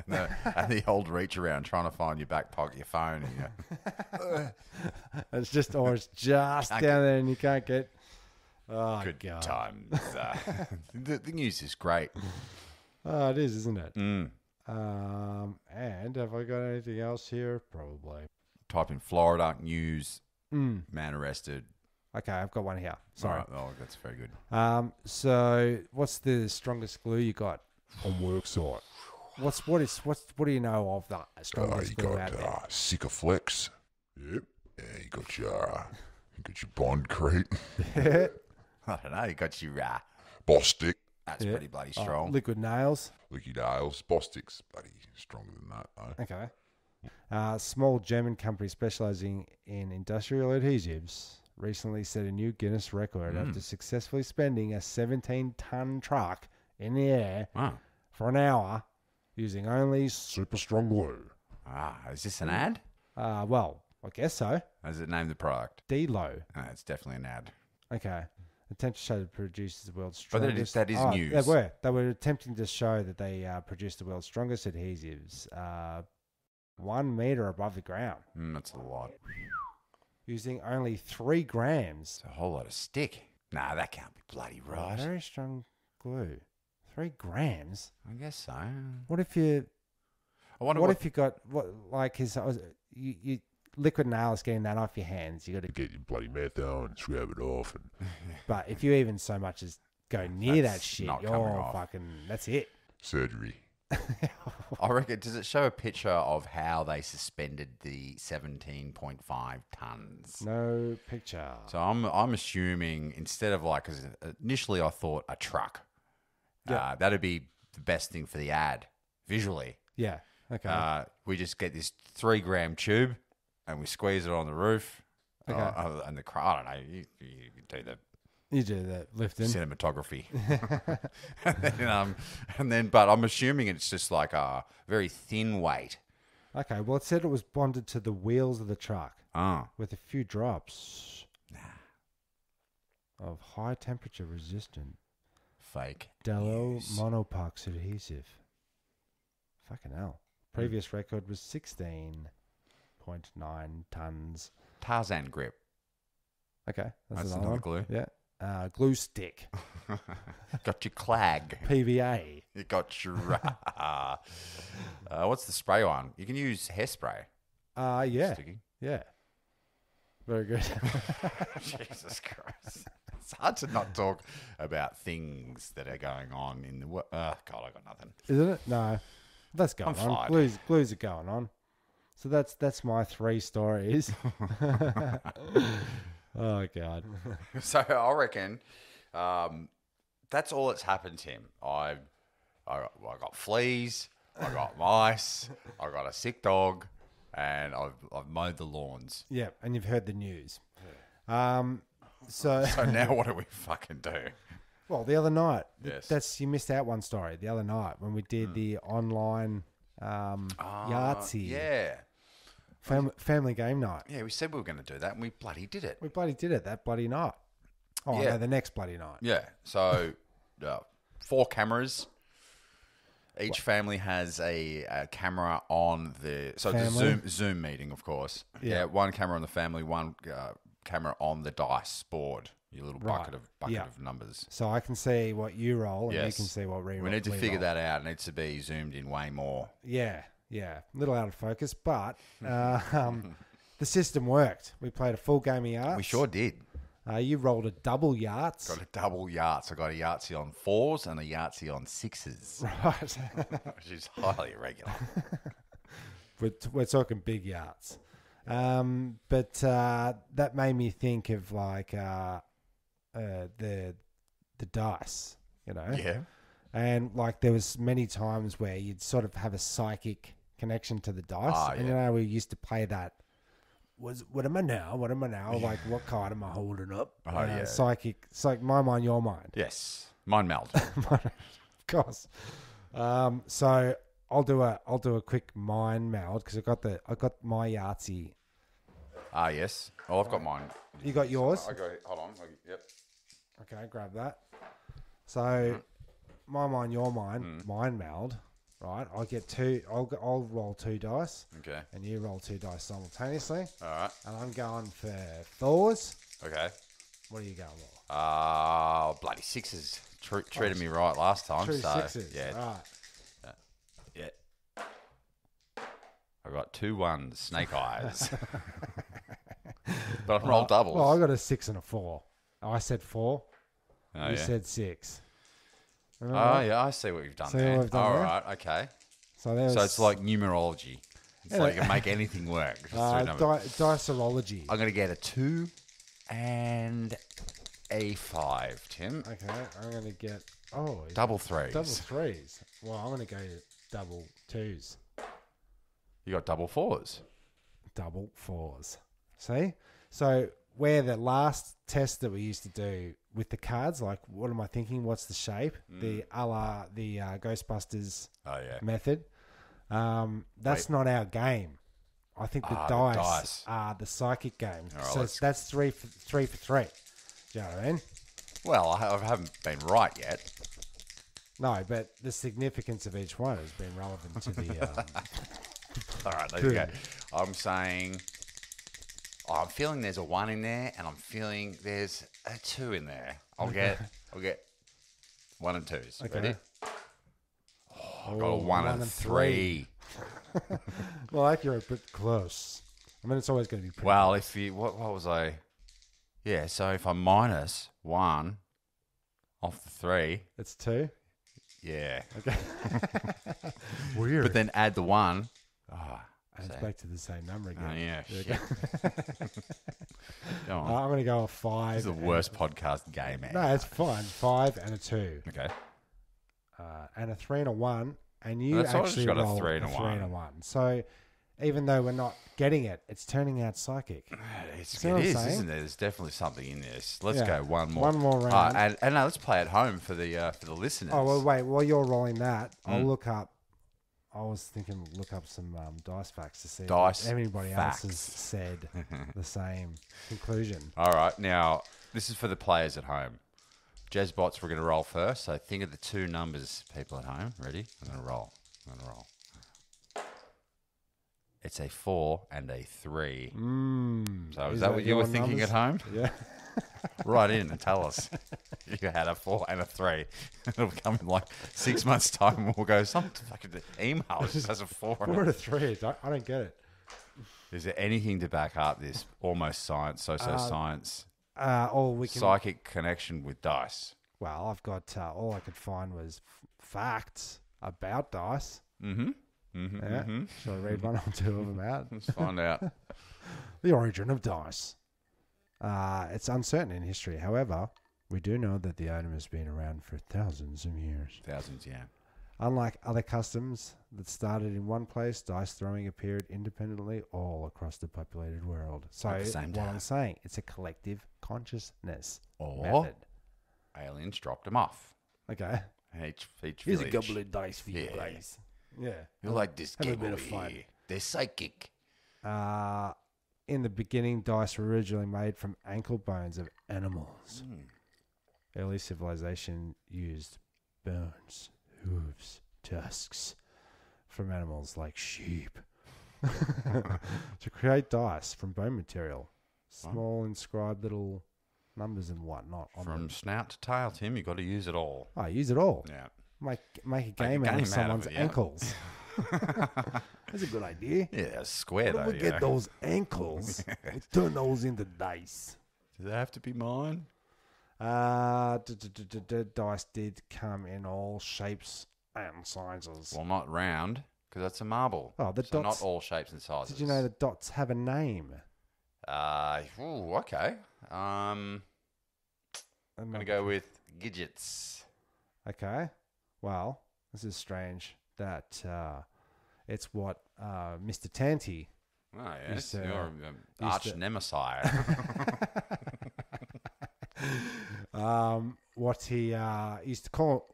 Speaker 3: And the old reach around trying to find your back pocket, your phone. And
Speaker 4: it's just down there, and you can't get. Oh,
Speaker 3: good
Speaker 4: God.
Speaker 3: times. The news is great.
Speaker 4: Oh, it is, isn't it?
Speaker 3: Mm.
Speaker 4: And have I got anything else here? Probably.
Speaker 3: Type in Florida news. Man arrested.
Speaker 4: Okay, I've got one here. Sorry.
Speaker 3: All right. Oh, that's very good.
Speaker 4: So what's the strongest glue you got on work site? What do you know of the strongest glue out there?
Speaker 5: Sikaflex. Yep. Yeah, you got your Bond crate.
Speaker 4: Yeah.
Speaker 3: I don't know. You got your
Speaker 5: Bostic.
Speaker 3: That's pretty bloody strong.
Speaker 4: Liquid nails.
Speaker 5: Licky nails. Bostic's bloody stronger than that, though.
Speaker 4: Okay. Small German company specializing in industrial adhesives recently set a new Guinness record after successfully spending a 17-ton truck in the air for an hour using only super strong glue.
Speaker 3: Is this an ad?
Speaker 4: Well, I guess so.
Speaker 3: Does it name the product?
Speaker 4: D-Lo.
Speaker 3: It's definitely an ad.
Speaker 4: Okay. Attempt to show that produces the world's
Speaker 3: But
Speaker 4: strongest.
Speaker 3: that is news.
Speaker 4: They were attempting to show that they produced the world's strongest adhesives 1 meter above the ground,
Speaker 3: That's a lot.
Speaker 4: using only 3 grams.
Speaker 3: It's a whole lot of stick. Nah, that can't be bloody right.
Speaker 4: Very strong glue. 3 grams.
Speaker 3: I guess so.
Speaker 4: What if you?
Speaker 3: I wonder
Speaker 4: What if you got you liquid nails getting that off your hands? You got to
Speaker 5: Get your bloody mouth out and scrub it off. And
Speaker 4: But if you even so much as go near
Speaker 3: That's
Speaker 4: that shit,
Speaker 3: not coming
Speaker 4: you're
Speaker 3: off.
Speaker 4: fucking. That's it.
Speaker 5: surgery.
Speaker 3: I reckon. Does it show a picture of how they suspended the 17.5 tons?
Speaker 4: No picture.
Speaker 3: So I'm assuming instead of like, 'cause initially I thought a truck.
Speaker 4: Yeah.
Speaker 3: That'd be the best thing for the ad visually.
Speaker 4: Yeah. Okay.
Speaker 3: We just get this 3 gram tube and we squeeze it on the roof.
Speaker 4: Okay.
Speaker 3: And the I don't know. You do the
Speaker 4: You do that lifting.
Speaker 3: cinematography. But I'm assuming it's just like a very thin weight.
Speaker 4: Okay. Well, it said it was bonded to the wheels of the truck with a few drops of high temperature resistant
Speaker 3: Fake.
Speaker 4: Dello
Speaker 3: news.
Speaker 4: monopox adhesive. Fucking hell. Previous record was 16.9 tons.
Speaker 3: Tarzan grip.
Speaker 4: Okay.
Speaker 3: That's
Speaker 4: another
Speaker 3: another
Speaker 4: one.
Speaker 3: glue.
Speaker 4: Yeah. Glue stick.
Speaker 3: Got your clag.
Speaker 4: PVA.
Speaker 3: You got your. What's the spray one? You can use hairspray.
Speaker 4: Yeah.
Speaker 3: Sticky.
Speaker 4: Yeah. Very good.
Speaker 3: Jesus Christ. It's hard to not talk about things that are going on in the world. God, I got nothing.
Speaker 4: Isn't it? No. That's going
Speaker 3: I'm
Speaker 4: on.
Speaker 3: fired.
Speaker 4: Glues are going on. So that's my 3 stories. Oh, God.
Speaker 3: So I reckon that's all that's happened to him. I got fleas, I got mice, I got a sick dog, and I've mowed the lawns.
Speaker 4: Yeah, and you've heard the news. So
Speaker 3: now what do we fucking do?
Speaker 4: well, the other night,
Speaker 3: Yes.
Speaker 4: you missed out one story. The other night when we did the online Yahtzee
Speaker 3: Yeah.
Speaker 4: family game night.
Speaker 3: Yeah, we said we were going to do that, and we bloody did it.
Speaker 4: We bloody did it that bloody night. Oh,
Speaker 3: Yeah.
Speaker 4: no, the next bloody night.
Speaker 3: Yeah. So 4 cameras. Each family has a camera on the... So it's
Speaker 4: Family?
Speaker 3: a Zoom meeting, of course.
Speaker 4: Yeah.
Speaker 3: Yeah, 1 camera on the family, 1 camera on the dice board. Your little
Speaker 4: Right.
Speaker 3: bucket
Speaker 4: Yeah.
Speaker 3: of numbers.
Speaker 4: So I can see what you roll, and you
Speaker 3: Yes.
Speaker 4: can see what we roll.
Speaker 3: We need to figure that out. It needs to be zoomed in way more.
Speaker 4: Yeah, a little out of focus, but the system worked. We played a full game of Yards.
Speaker 3: We sure did.
Speaker 4: You rolled a double Yards.
Speaker 3: Got a double Yachts. I got a Yahtzee on 4s and a Yahtzee on 6s,
Speaker 4: Right.
Speaker 3: which is highly irregular.
Speaker 4: We're talking big Yards. But that made me think of like the dice, you know?
Speaker 3: Yeah.
Speaker 4: And like there was many times where you'd sort of have a psychic connection to the dice.
Speaker 3: Ah,
Speaker 4: And you know, we used to play that. What am I now? What am I now? Like, what card am I holding up?
Speaker 3: Oh, yeah.
Speaker 4: Psychic. It's like my mind, your mind.
Speaker 3: Yes. Mind meld.
Speaker 4: Of course. So I'll do a quick mind meld because I got my Yahtzee
Speaker 3: Ah, yes. Oh, I've got mine.
Speaker 4: You got yours?
Speaker 3: I got it. Hold on. Yep.
Speaker 4: Okay, grab that. So, my mind, your mind, mind meld, right? I get two. I'll roll 2 dice,
Speaker 3: Okay.
Speaker 4: and you roll 2 dice simultaneously.
Speaker 3: All right.
Speaker 4: And I'm going for fours.
Speaker 3: Okay.
Speaker 4: What are you going for?
Speaker 3: Bloody sixes. Treated me right last time.
Speaker 4: True
Speaker 3: so,
Speaker 4: sixes.
Speaker 3: Yeah.
Speaker 4: Right.
Speaker 3: Yeah. I got 2 1s, snake eyes. But I rolled doubles.
Speaker 4: Well, I got a 6 and a 4. I said 4.
Speaker 3: Oh,
Speaker 4: You
Speaker 3: yeah.
Speaker 4: said 6. Remember
Speaker 3: Oh,
Speaker 4: that?
Speaker 3: yeah, I see what you've done
Speaker 4: See
Speaker 3: there.
Speaker 4: what we've done
Speaker 3: All
Speaker 4: there?
Speaker 3: right, okay.
Speaker 4: So, there's,
Speaker 3: So it's like numerology. It's like you can make anything work. Just through numbers.
Speaker 4: dicerology.
Speaker 3: I'm going to get a 2 and a 5, Tim.
Speaker 4: Okay, I'm going to get... Oh,
Speaker 3: Double threes.
Speaker 4: double 3s. Well, I'm going to go double 2s.
Speaker 3: You got double 4s.
Speaker 4: Double 4s. See? So where the last test that we used to do with the cards, like what am I thinking? What's the shape? The a la the Ghostbusters
Speaker 3: Oh, yeah.
Speaker 4: method. That's not our game. I think the dice are the psychic game.
Speaker 3: All right,
Speaker 4: so that's 3 for 3. Do you know what I mean?
Speaker 3: Well, I haven't been right yet.
Speaker 4: No, but the significance of each one has been relevant to the.
Speaker 3: All right, there you go. I'm saying... I'm feeling there's a 1 in there, and I'm feeling there's a 2 in there. I'll get 1 and 2s.
Speaker 4: Okay.
Speaker 3: Ready? Oh, I've got a 1 and 3.
Speaker 4: Well, accurate, but close. I mean, it's always going to be pretty
Speaker 3: Well,
Speaker 4: close.
Speaker 3: if you... What was I... Yeah, so if I minus 1 off the 3...
Speaker 4: It's 2.
Speaker 3: Yeah.
Speaker 4: Okay. Weird.
Speaker 3: But then add the 1...
Speaker 4: And it's back to the same number again.
Speaker 3: Oh, yeah.
Speaker 4: There you
Speaker 3: Shit. Go on.
Speaker 4: I'm going to go a 5.
Speaker 3: This is the worst podcast game ever.
Speaker 4: No, it's fine. 5 and a 2.
Speaker 3: Okay.
Speaker 4: And a 3 and a 1. And you
Speaker 3: That's all, I just
Speaker 4: actually
Speaker 3: got a
Speaker 4: roll
Speaker 3: 3 and a
Speaker 4: 3
Speaker 3: 1.
Speaker 4: and a 1. So even though we're not getting it, it's turning out psychic.
Speaker 3: It
Speaker 4: See what I'm
Speaker 3: is,
Speaker 4: saying?
Speaker 3: isn't there? There's definitely something in this. Let's
Speaker 4: Yeah.
Speaker 3: go one more.
Speaker 4: One more round.
Speaker 3: And let's play at home for the listeners.
Speaker 4: Oh, well, wait. While you're rolling that, I'll look up. I was thinking look up some dice facts to see
Speaker 3: Dice
Speaker 4: if anybody
Speaker 3: facts.
Speaker 4: else has said the same conclusion.
Speaker 3: All right. Now, this is for the players at home. Jezbots, we're going to roll first. So think of the 2 numbers, people at home. Ready? I'm going to roll. It's a 4 and a 3. So is that what you were thinking at home?
Speaker 4: Yeah.
Speaker 3: Write in and tell us. You had a 4 and a 3. It'll come in like 6 months' time and we'll go, some fucking email just has a 4 and
Speaker 4: 4 to 3. I don't get it.
Speaker 3: Is there anything to back up this almost science, science,
Speaker 4: All we can.
Speaker 3: psychic connection with dice?
Speaker 4: Well, I've got all I could find was facts about dice. Yeah. Shall I read 1 or 2 of them out?
Speaker 3: Let's find out.
Speaker 4: The origin of dice. It's uncertain in history. However, we do know that the item has been around for thousands of years.
Speaker 3: Thousands, yeah.
Speaker 4: Unlike other customs that started in one place, dice throwing appeared independently all across the populated world. So,
Speaker 3: At the same
Speaker 4: what
Speaker 3: time.
Speaker 4: I'm saying, it's a collective consciousness
Speaker 3: Or
Speaker 4: method.
Speaker 3: aliens dropped them off.
Speaker 4: Okay.
Speaker 3: Each
Speaker 4: Here's
Speaker 3: village.
Speaker 4: a couple of dice for you
Speaker 3: Yeah.
Speaker 4: guys. Yeah.
Speaker 3: You like this
Speaker 4: Have a
Speaker 3: game
Speaker 4: bit
Speaker 3: over
Speaker 4: of fun.
Speaker 3: here. They're psychic.
Speaker 4: In the beginning, dice were originally made from ankle bones of animals. Early civilization used bones, hooves, tusks from animals like sheep to create dice from bone material. Small inscribed little numbers and whatnot on
Speaker 3: From
Speaker 4: them.
Speaker 3: snout to tail, Tim, you got to use it all.
Speaker 4: Oh, use it all.
Speaker 3: Yeah.
Speaker 4: Make a game out
Speaker 3: game
Speaker 4: of someone's
Speaker 3: it, yeah.
Speaker 4: ankles. That's a good idea.
Speaker 3: Yeah, it's square
Speaker 4: Where
Speaker 3: though.
Speaker 4: do we get those ankles? We turn those into dice.
Speaker 3: Do they have to be mine?
Speaker 4: Dice did come in all shapes and sizes.
Speaker 3: Well, not round, because that's a marble.
Speaker 4: Oh, the
Speaker 3: so
Speaker 4: dots.
Speaker 3: not all shapes and sizes.
Speaker 4: Did you know the dots have a name?
Speaker 3: Okay. I'm going to go with Gidgets.
Speaker 4: Okay. Well, this is strange that it's what Mr. Tanty.
Speaker 3: Oh, yes.
Speaker 4: Used to-
Speaker 3: You're
Speaker 4: used
Speaker 3: arch
Speaker 4: to-
Speaker 3: nemesis.
Speaker 4: What he used to call,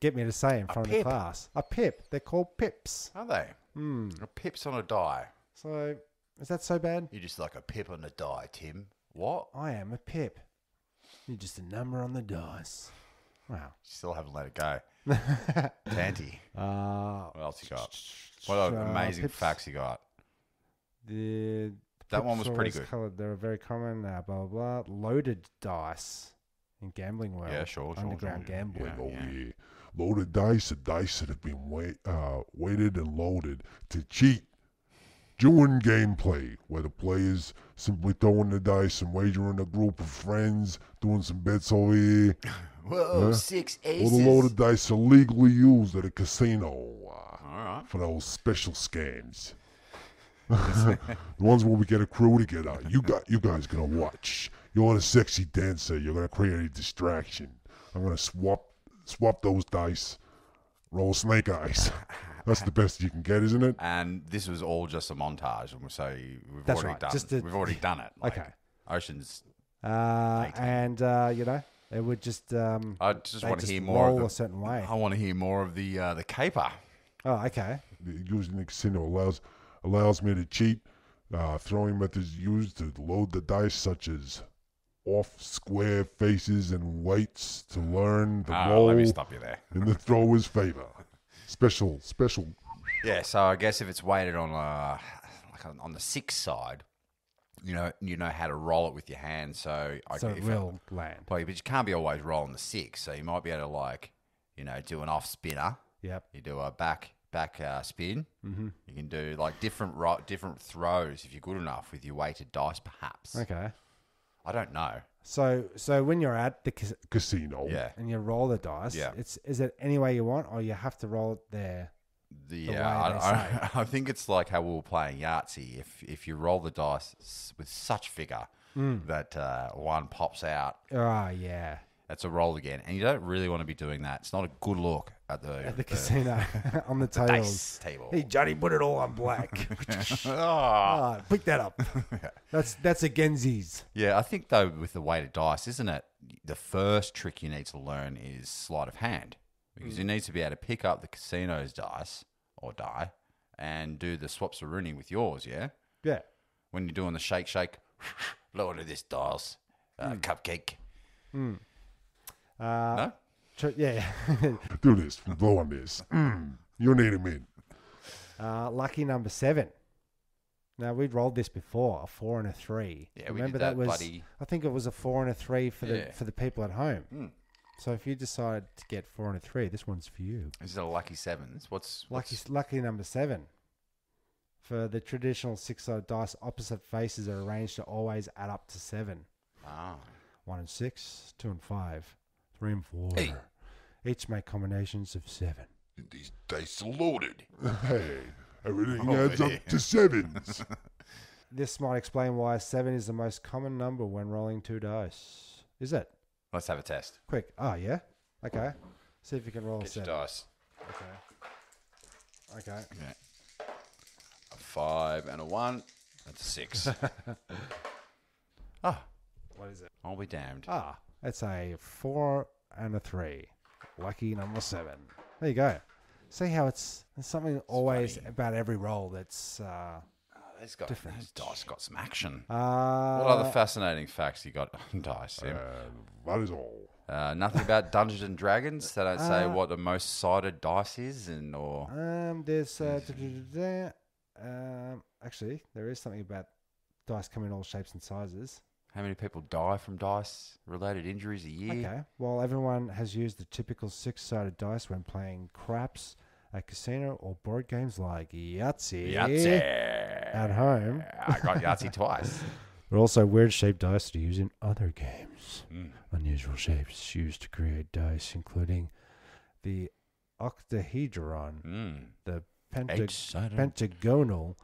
Speaker 4: get me to say in front of the
Speaker 3: pip.
Speaker 4: class. A pip. They're called pips.
Speaker 3: Are they? A pips on a die.
Speaker 4: So Is that so bad?
Speaker 3: You're just like a pip on the die, Tim. What?
Speaker 4: I am a pip. You're just a number on the dice. Wow.
Speaker 3: Still haven't let it go. Tanty. What else you got? What other amazing
Speaker 4: pips.
Speaker 3: facts you got?
Speaker 4: The
Speaker 3: That one
Speaker 4: pips
Speaker 3: was
Speaker 4: are
Speaker 3: pretty
Speaker 4: always
Speaker 3: good.
Speaker 4: Coloured. They're very common. Blah blah blah. Loaded dice in gambling world.
Speaker 3: Yeah, sure.
Speaker 4: Underground gambling.
Speaker 5: Oh, yeah. Loaded dice are dice that have been weighted and loaded to cheat during gameplay, where the players simply throwing the dice and wagering a group of friends, doing some bets over here.
Speaker 3: Whoa,
Speaker 5: Yeah.
Speaker 3: 6
Speaker 5: All
Speaker 3: aces.
Speaker 5: the loaded dice are legally used at a casino
Speaker 3: All right.
Speaker 5: for those special scams. The ones where we get a crew together. You guys gonna watch. You're the sexy dancer. You're gonna create a distraction. I'm gonna swap those dice. Roll snake eyes. That's the best you can get, isn't it?
Speaker 3: And this was all just a montage, and so
Speaker 4: That's right,
Speaker 3: we've already done it. Like,
Speaker 4: Okay.
Speaker 3: Ocean's.
Speaker 4: And it would just.
Speaker 3: I just
Speaker 4: they
Speaker 3: want to
Speaker 4: just
Speaker 3: hear more.
Speaker 4: roll
Speaker 3: Of
Speaker 4: a certain way.
Speaker 3: I want to hear more of the caper.
Speaker 4: Oh, okay.
Speaker 5: Using the casino allows me to cheat. Throwing methods used to load the dice, such as off square faces and weights, to learn the roll
Speaker 3: Let me stop you there.
Speaker 5: in the thrower's favor. Special.
Speaker 3: Yeah, so I guess if it's weighted on on the 6 side, you know how to roll it with your hand. So
Speaker 4: So it will land.
Speaker 3: but you can't be always rolling the 6. So you might be able to do an off spinner.
Speaker 4: Yep.
Speaker 3: You do a back spin. Mm-hmm. You can do like different throws if you're good enough with your weighted dice, perhaps.
Speaker 4: Okay.
Speaker 3: I don't know.
Speaker 4: So when you're at the
Speaker 5: Casino.
Speaker 3: Yeah.
Speaker 4: and you roll the dice,
Speaker 3: Yeah.
Speaker 4: is it any way you want, or you have to roll it there? way they say.
Speaker 3: I think it's like how we were playing Yahtzee. If you roll the dice with such vigor that one pops out,
Speaker 4: Oh yeah,
Speaker 3: that's a roll again. And you don't really want to be doing that. It's not a good look at the
Speaker 4: casino on the tables.
Speaker 3: dice table.
Speaker 4: Hey Johnny, put it all on black.
Speaker 3: Ah.
Speaker 4: Pick that up. That's a Genzi's.
Speaker 3: Yeah, I think though with the weighted dice, isn't it? The first trick you need to learn is sleight of hand, because you need to be able to pick up the casino's dice or die and do the swaps of running with yours. Yeah,
Speaker 4: Yeah.
Speaker 3: when you're doing the shake, lower this dice, cupcake. No,
Speaker 4: Yeah.
Speaker 5: Do this. Blow on this. You need him in.
Speaker 4: Lucky number 7. Now we'd rolled this before, a 4 and a 3.
Speaker 3: Yeah, we
Speaker 4: Remember
Speaker 3: did that
Speaker 4: was
Speaker 3: bloody-
Speaker 4: I think it was a 4 and a 3 for
Speaker 3: Yeah.
Speaker 4: the people at home. So if you decide to get 4 and a 3, this one's for you.
Speaker 3: this is a lucky sevens. What's
Speaker 4: Lucky number 7. For the traditional 6-sided dice, opposite faces are arranged to always add up to 7. 1 and 6, 2 and 5, 3 and 4.
Speaker 3: Hey.
Speaker 4: Each make combinations of 7.
Speaker 5: These dice are loaded. Hey, everything
Speaker 3: Oh,
Speaker 5: adds
Speaker 3: yeah.
Speaker 5: up to 7s.
Speaker 4: This might explain why 7 is the most common number when rolling 2 dice. Is it?
Speaker 3: Let's have a test.
Speaker 4: Quick. Oh, yeah? Okay. See if you can roll a
Speaker 3: Get your
Speaker 4: 7.
Speaker 3: dice.
Speaker 4: Okay.
Speaker 3: Okay. A 5 and a 1. That's a 6.
Speaker 4: What is it?
Speaker 3: I'll be damned.
Speaker 4: It's a 4 and a 3. Lucky number 7. There you go. See how there's something always
Speaker 3: funny.
Speaker 4: about every roll that's
Speaker 3: Those dice got some action.
Speaker 4: what
Speaker 3: What other fascinating facts you got on dice, Tim?
Speaker 5: That is all.
Speaker 3: Nothing about Dungeons and Dragons. They don't say what the most sided dice is, or
Speaker 4: there's actually there is something about dice come in all shapes and sizes.
Speaker 3: how many people die from dice-related injuries a year.
Speaker 4: Okay. Well, everyone has used the typical 6-sided dice when playing craps at casino or board games like Yahtzee. At home.
Speaker 3: I got Yahtzee twice.
Speaker 4: There are also weird shaped dice to use in other games. Unusual shapes used to create dice, including the octahedron, the
Speaker 3: Eight-sided.
Speaker 4: pentagonal,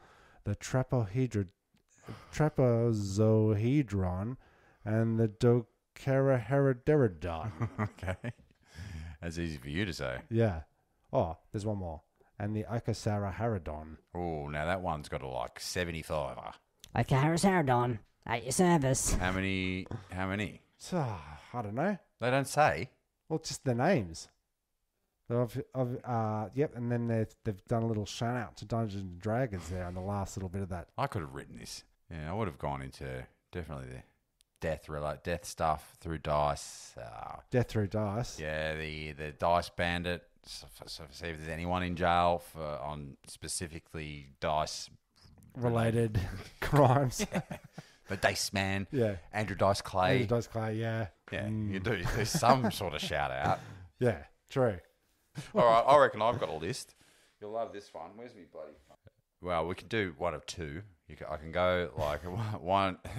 Speaker 4: the trapezohedron, and the docaraherodon.
Speaker 3: Okay. That's easy for you to say.
Speaker 4: Yeah. Oh, there's one more. And the icosaraherodon.
Speaker 3: Oh, now that one's got a 75.
Speaker 6: Okay, Haradon, at your service.
Speaker 3: How many?
Speaker 4: So, I don't know.
Speaker 3: They don't say.
Speaker 4: Well, just the names. Yep, and then they've done a little shout out to Dungeons and Dragons there on the last little bit of that.
Speaker 3: I could have written this. Yeah, I would have gone into definitely the death stuff through dice.
Speaker 4: Death through dice.
Speaker 3: Yeah, the dice bandit. So see if there's anyone in jail on specifically dice
Speaker 4: Related crimes.
Speaker 3: The Dice Man.
Speaker 4: Yeah.
Speaker 3: Andrew Dice Clay.
Speaker 4: Andrew Dice Clay, yeah.
Speaker 3: Yeah, you do. There's some sort of shout out.
Speaker 4: Yeah, true.
Speaker 3: All right, I reckon I've got a list. You'll love this one. Where's me bloody phone? Well, we can do one of two. I can go like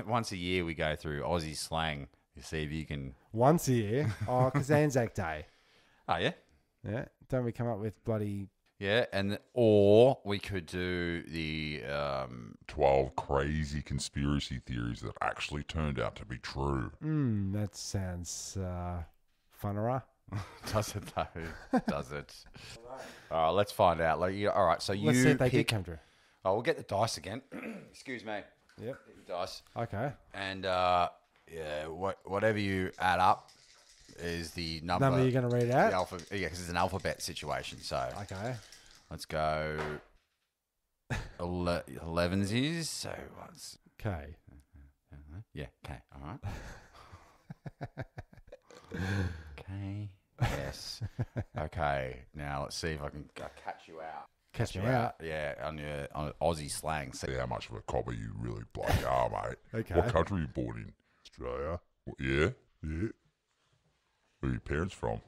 Speaker 3: once a year we go through Aussie slang. You see if you can.
Speaker 4: Once a year? Oh, because Anzac Day.
Speaker 3: Oh, yeah?
Speaker 4: Yeah. Don't we come up with bloody...
Speaker 3: Yeah, or we could do the
Speaker 5: 12 crazy conspiracy theories that actually turned out to be true.
Speaker 4: That sounds funner.
Speaker 3: Does it though? Does it? All right, let's find out. All right, so
Speaker 4: Let's see if they did come true.
Speaker 3: Oh, we'll get the dice again. Excuse me.
Speaker 4: Yep.
Speaker 3: Get the dice.
Speaker 4: Okay.
Speaker 3: And yeah, whatever you add up is the number.
Speaker 4: Number you're going to read out?
Speaker 3: The alphabet. Yeah, because it's an alphabet situation. So
Speaker 4: Okay.
Speaker 3: let's go. 11's is so what's
Speaker 4: Okay.
Speaker 3: yeah. Okay. All right. Okay. Yes. Okay. Now let's see if I can catch you out.
Speaker 4: Catch me out.
Speaker 3: Yeah, on Aussie slang.
Speaker 5: See how much of a copper you really bloody are, mate.
Speaker 4: Okay.
Speaker 5: What country are you born in? Australia? Yeah? Yeah. Where are your parents from?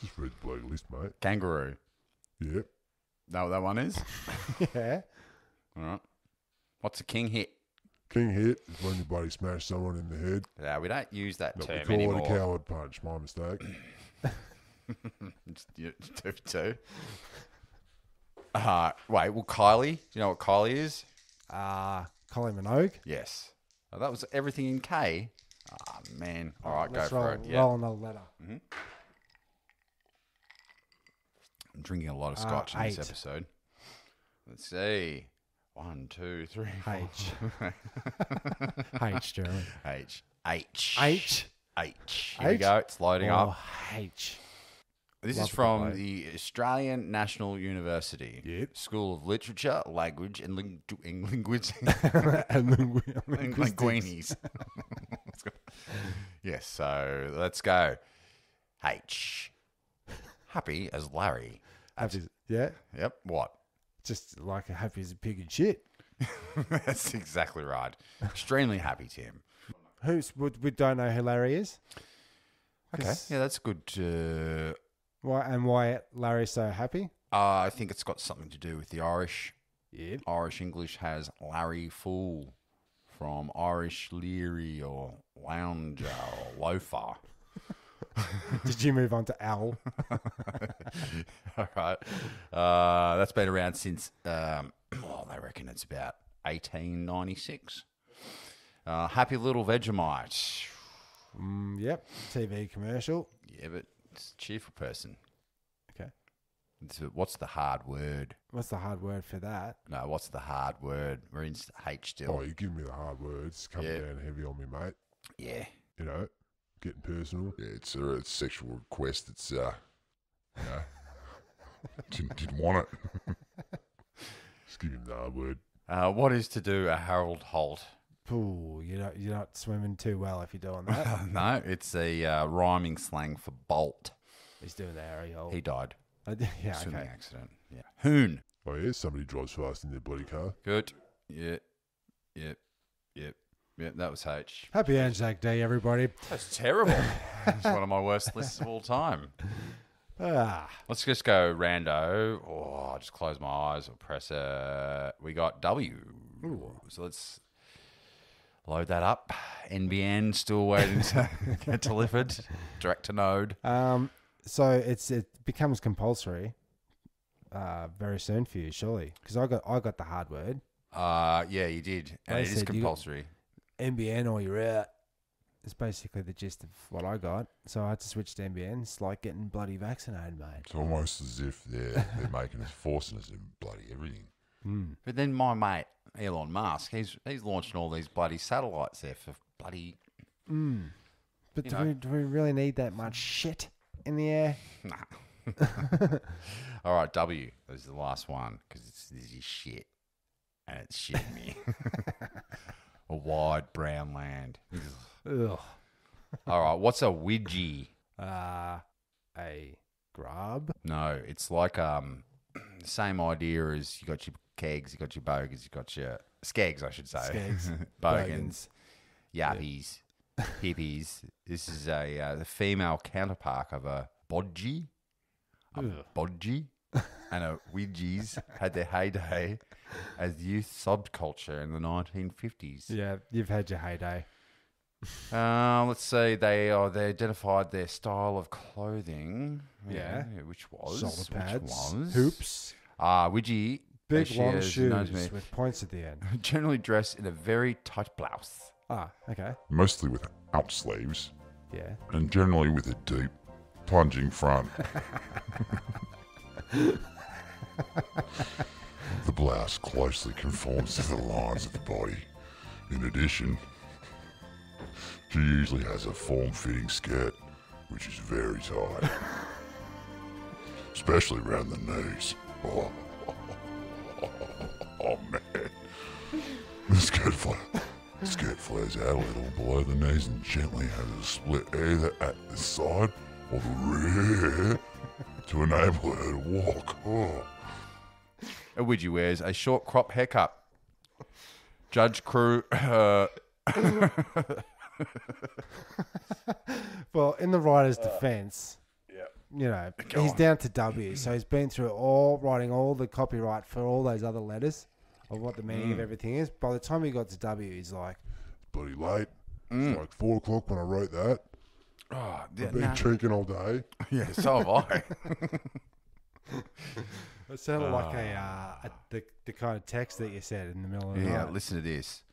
Speaker 5: Just read the bloody list, mate.
Speaker 3: Kangaroo.
Speaker 5: Yeah.
Speaker 3: Know what that one is?
Speaker 4: Yeah.
Speaker 3: All right. What's a king hit?
Speaker 5: King hit is when you bloody smash someone in the head.
Speaker 3: Yeah, we don't use that
Speaker 5: No, we
Speaker 3: term
Speaker 5: call
Speaker 3: anymore.
Speaker 5: it a coward punch. My mistake.
Speaker 3: Two. Wait, well, Kylie. Do you know what Kylie is?
Speaker 4: Colin Minogue.
Speaker 3: Yes. Oh, that was everything in K. Ah, man. All right,
Speaker 4: Let's
Speaker 3: go for it. Yeah.
Speaker 4: roll another letter.
Speaker 3: I'm drinking a lot of scotch in this
Speaker 4: 8.
Speaker 3: episode. Let's see. 1, 2, 3, 4.
Speaker 4: H. H, Jeremy.
Speaker 3: H.
Speaker 4: H.
Speaker 3: Here we go. It's loading up.
Speaker 4: H.
Speaker 3: This
Speaker 4: Love
Speaker 3: is
Speaker 4: it,
Speaker 3: from
Speaker 4: mate.
Speaker 3: the Australian National University
Speaker 5: Yep.
Speaker 3: School of Literature, Language, and Linguistics.
Speaker 4: And then
Speaker 3: Linguinis. Yes, so let's go. H. Happy as Larry.
Speaker 4: Happy, yeah.
Speaker 3: Yep, what?
Speaker 4: Just like happy as a pig and shit.
Speaker 3: That's exactly right. Extremely happy, Tim.
Speaker 4: We don't know who Larry is.
Speaker 3: Okay, yeah, that's good.
Speaker 4: Why Larry's so happy?
Speaker 3: I think it's got something to do with the Irish.
Speaker 4: Yeah.
Speaker 3: Irish English has Larry Fool from Irish Leary or Lounger or Loafer.
Speaker 4: Did you move on to Al?
Speaker 3: All right. That's been around since, they reckon it's about 1896. Happy Little Vegemite.
Speaker 4: Yep. TV commercial.
Speaker 3: Yeah, but it's a cheerful person.
Speaker 4: Okay.
Speaker 3: What's the hard word?
Speaker 4: What's the hard word for that?
Speaker 3: No, what's the hard word? We're in H still.
Speaker 5: Oh, you give me the hard words. Coming
Speaker 3: Yeah.
Speaker 5: down heavy on me, mate.
Speaker 3: Yeah.
Speaker 5: You know, getting personal. Yeah, it's a sexual request. It's, you know, didn't want it. Just give him the hard word.
Speaker 3: What is to do a Harold Holt?
Speaker 4: Ooh, you're not swimming too well if you're doing that.
Speaker 3: No, it's a rhyming slang for bolt.
Speaker 4: He's doing the Harry hole.
Speaker 3: He died.
Speaker 4: Yeah,
Speaker 3: Swimming
Speaker 4: okay.
Speaker 3: accident. Yeah. Hoon.
Speaker 5: Oh, yeah, somebody drives fast in their bloody car.
Speaker 3: Good. Yeah. Yep. That was H.
Speaker 4: Happy Anzac Day, everybody.
Speaker 3: That's terrible. It's one of my worst lists of all time. Let's just go rando. Oh, I'll just close my eyes or press we got W. So let's load that up. NBN still waiting to get delivered. Direct to node.
Speaker 4: So it becomes compulsory very soon for you, surely, because I got the hard word.
Speaker 3: Yeah, you did. And
Speaker 4: They
Speaker 3: it is
Speaker 4: said you got-
Speaker 3: compulsory.
Speaker 4: NBN or you're out. It's basically the gist of what I got. So I had to switch to NBN. It's like getting bloody vaccinated, mate.
Speaker 5: It's almost as if they're making us, forcing us to bloody everything.
Speaker 3: But then my mate, Elon Musk, he's launching all these bloody satellites there for bloody...
Speaker 4: But
Speaker 3: You know.
Speaker 4: do we really need that much shit in the air?
Speaker 3: All right, W. This is the last one because this is shit. And it's shitting me. A wide brown land.
Speaker 4: Ugh.
Speaker 3: All right, what's a Widgie?
Speaker 4: A grub?
Speaker 3: No, it's like same idea as you got your kegs, you got your bogans, you got your skegs, I should say.
Speaker 4: Skegs.
Speaker 3: Bogans, yappies, hippies. This is the female counterpart of a bodgie. A bodgie and a Widgies had their heyday as youth subculture in the 1950s.
Speaker 4: Yeah, you've had your heyday.
Speaker 3: Let's see. They identified their style of clothing.
Speaker 4: Yeah.
Speaker 3: Which was
Speaker 4: Shoulder pads,
Speaker 3: Which was
Speaker 4: hoops,
Speaker 3: Widgie.
Speaker 4: big
Speaker 3: as she
Speaker 4: long
Speaker 3: is known to
Speaker 4: shoes
Speaker 3: me,
Speaker 4: with points at the end.
Speaker 3: generally dressed in a very tight blouse.
Speaker 4: Ah, okay.
Speaker 5: Mostly with out sleeves
Speaker 4: Yeah.
Speaker 5: and generally with a deep, plunging front. The blouse closely conforms to the lines of the body. In addition, she usually has a form-fitting skirt, which is very tight, especially around the knees. Oh man. The skirt flares out a little below the knees and gently has a split either at the side or the rear to enable her to walk. Oh.
Speaker 3: A Widgie wears a short crop haircut. Judge Crew.
Speaker 4: Well, in the writer's defense, you know, he's down to W, so he's been through writing all the copyright for all those other letters of what the meaning of everything is. By the time he got to W, he's like,
Speaker 5: Bloody late. It's like 4 o'clock when I wrote that.
Speaker 3: Oh,
Speaker 5: I've been drinking all day.
Speaker 3: yeah, so have I.
Speaker 4: it sounded like the kind of text that you said in the middle of the night.
Speaker 3: Listen to this.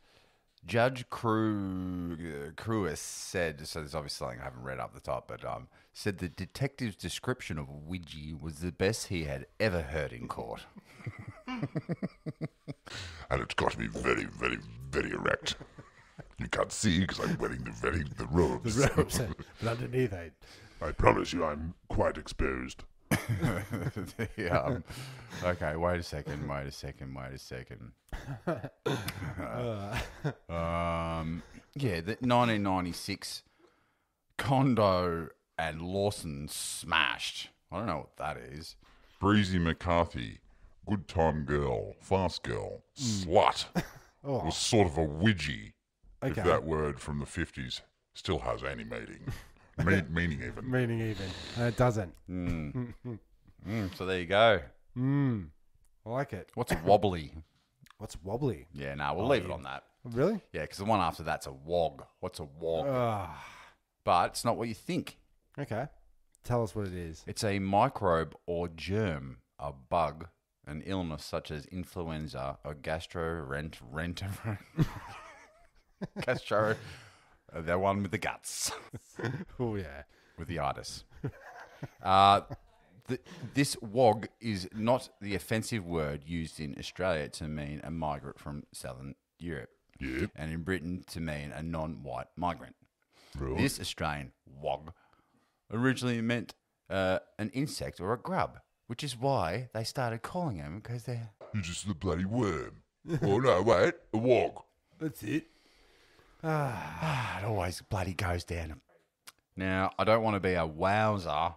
Speaker 3: Judge Crewis said, so there's obviously something I haven't read up the top, but said the detective's description of Widgie was the best he had ever heard in court.
Speaker 5: And it's got to be very, very, very erect. You can't see because I'm wearing the robes.
Speaker 4: The ropes, but underneath it.
Speaker 5: I promise you I'm quite exposed.
Speaker 3: Yeah. Okay, wait a second. Yeah, the 1996 Kondo and Lawson smashed. I don't know what that is.
Speaker 5: Breezy McCarthy, good time girl, fast girl, slut, was sort of a widgie,
Speaker 4: Okay.
Speaker 5: if that word from the 50s still has any meaning. Meaning even.
Speaker 4: Meaning even. And it doesn't.
Speaker 3: So there you go.
Speaker 4: I like it.
Speaker 3: What's a wobbly?
Speaker 4: What's wobbly?
Speaker 3: Yeah, no, we'll leave it on that.
Speaker 4: Really?
Speaker 3: Yeah, because the one after that's a wog. What's a wog?
Speaker 4: Ah,
Speaker 3: But it's not what you think.
Speaker 4: okay. Tell us what it is.
Speaker 3: It's a microbe or germ, a bug, an illness such as influenza or gastro, the one with the guts,
Speaker 4: Oh, yeah.
Speaker 3: with the itis. This wog is not the offensive word used in Australia to mean a migrant from Southern Europe,
Speaker 5: Yep.
Speaker 3: and in Britain to mean a non-white migrant.
Speaker 5: Right.
Speaker 3: This Australian wog originally meant an insect or a grub, which is why they started calling them, because they're...
Speaker 5: You're just a bloody worm. Oh no, wait, a wog.
Speaker 4: That's it.
Speaker 3: It always bloody goes down. Now, I don't want to be a wowser.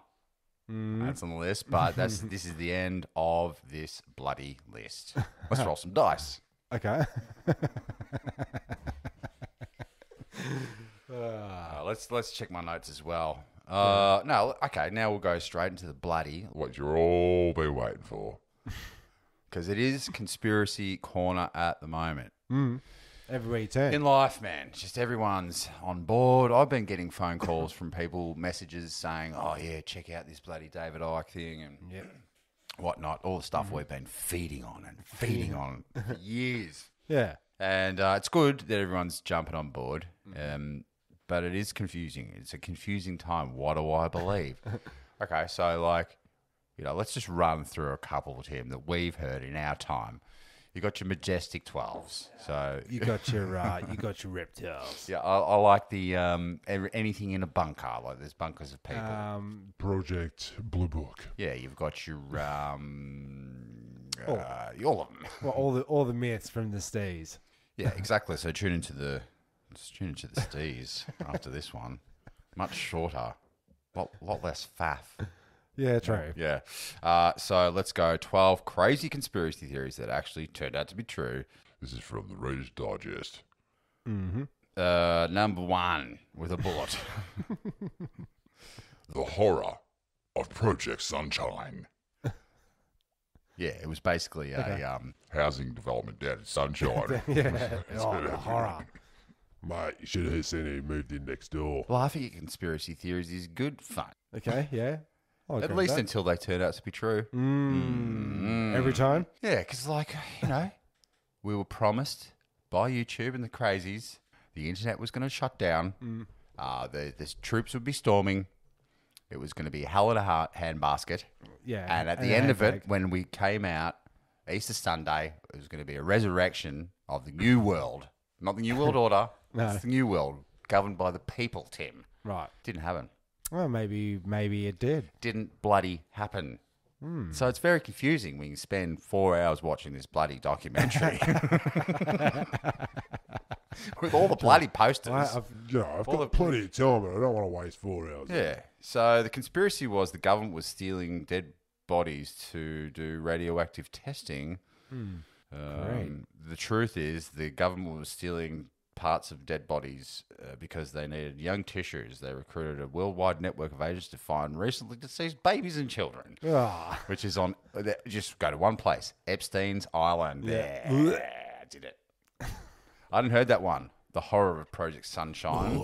Speaker 3: That's on the list, but this is the end of this bloody list. Let's roll some dice.
Speaker 4: Okay.
Speaker 3: Let's check my notes as well. No, okay, now we'll go straight into the bloody,
Speaker 5: What you'll all be waiting for.
Speaker 3: because it is conspiracy corner at the moment.
Speaker 4: Everywhere you turn.
Speaker 3: In life, man, just everyone's on board. I've been getting phone calls from people, messages saying, oh, yeah, check out this bloody David Icke thing and whatnot, all the stuff we've been feeding on for years.
Speaker 4: Yeah.
Speaker 3: And it's good that everyone's jumping on board, but it is confusing. It's a confusing time. What do I believe? Okay, so, let's just run through a couple, Tim, that we've heard in our time. You got your majestic 12s. So
Speaker 4: You got your reptiles.
Speaker 3: yeah, I like the anything in a bunker. Like there's bunkers of people.
Speaker 5: Project Blue Book.
Speaker 3: Yeah, you've got your all of them.
Speaker 4: Well, all the myths from the Stees.
Speaker 3: Yeah, exactly. So tune into the Stees after this one. Much shorter, lot less faff.
Speaker 4: Yeah, true.
Speaker 3: Yeah. So let's go 12 crazy conspiracy theories that actually turned out to be true.
Speaker 5: This is from the Reader's Digest.
Speaker 3: Number 1 with a bullet.
Speaker 5: The horror of Project Sunshine.
Speaker 3: Yeah, it was basically a
Speaker 5: Housing development down in Sunshine.
Speaker 4: Yeah. Oh, the horror.
Speaker 5: Mate, you should have seen he moved in next door.
Speaker 3: laughing at conspiracy theories is good fun.
Speaker 4: Okay, yeah. I'll agree
Speaker 3: At
Speaker 4: with
Speaker 3: least
Speaker 4: that.
Speaker 3: until they turn out to be true.
Speaker 4: Every time?
Speaker 3: Yeah, because we were promised by YouTube and the crazies the internet was going to shut down. The troops would be storming. It was going to be a hell of a handbasket.
Speaker 4: Yeah.
Speaker 3: And at
Speaker 4: and
Speaker 3: the
Speaker 4: a
Speaker 3: end of it,
Speaker 4: handbag.
Speaker 3: when we came out, Easter Sunday, it was going to be a resurrection of the new world. Not the New World Order.
Speaker 4: No.
Speaker 3: It's the new world, governed by the people, Tim.
Speaker 4: Right.
Speaker 3: Didn't happen.
Speaker 4: Well, maybe it did.
Speaker 3: Didn't bloody happen. So it's very confusing when you spend 4 hours watching this bloody documentary. With all the bloody posters.
Speaker 5: I've
Speaker 3: All
Speaker 5: got
Speaker 3: the-
Speaker 5: plenty of time, but I don't want to waste 4 hours.
Speaker 3: Yeah. So the conspiracy was the government was stealing dead bodies to do radioactive testing.
Speaker 4: Great.
Speaker 3: The truth is the government was stealing parts of dead bodies because they needed young tissues. They recruited a worldwide network of agents to find recently deceased babies and children,
Speaker 4: Ah,
Speaker 3: which is on. Just go to one place, Epstein's Island.
Speaker 4: Yeah.
Speaker 3: There, did it. I hadn't heard that one. The horror of Project Sunshine.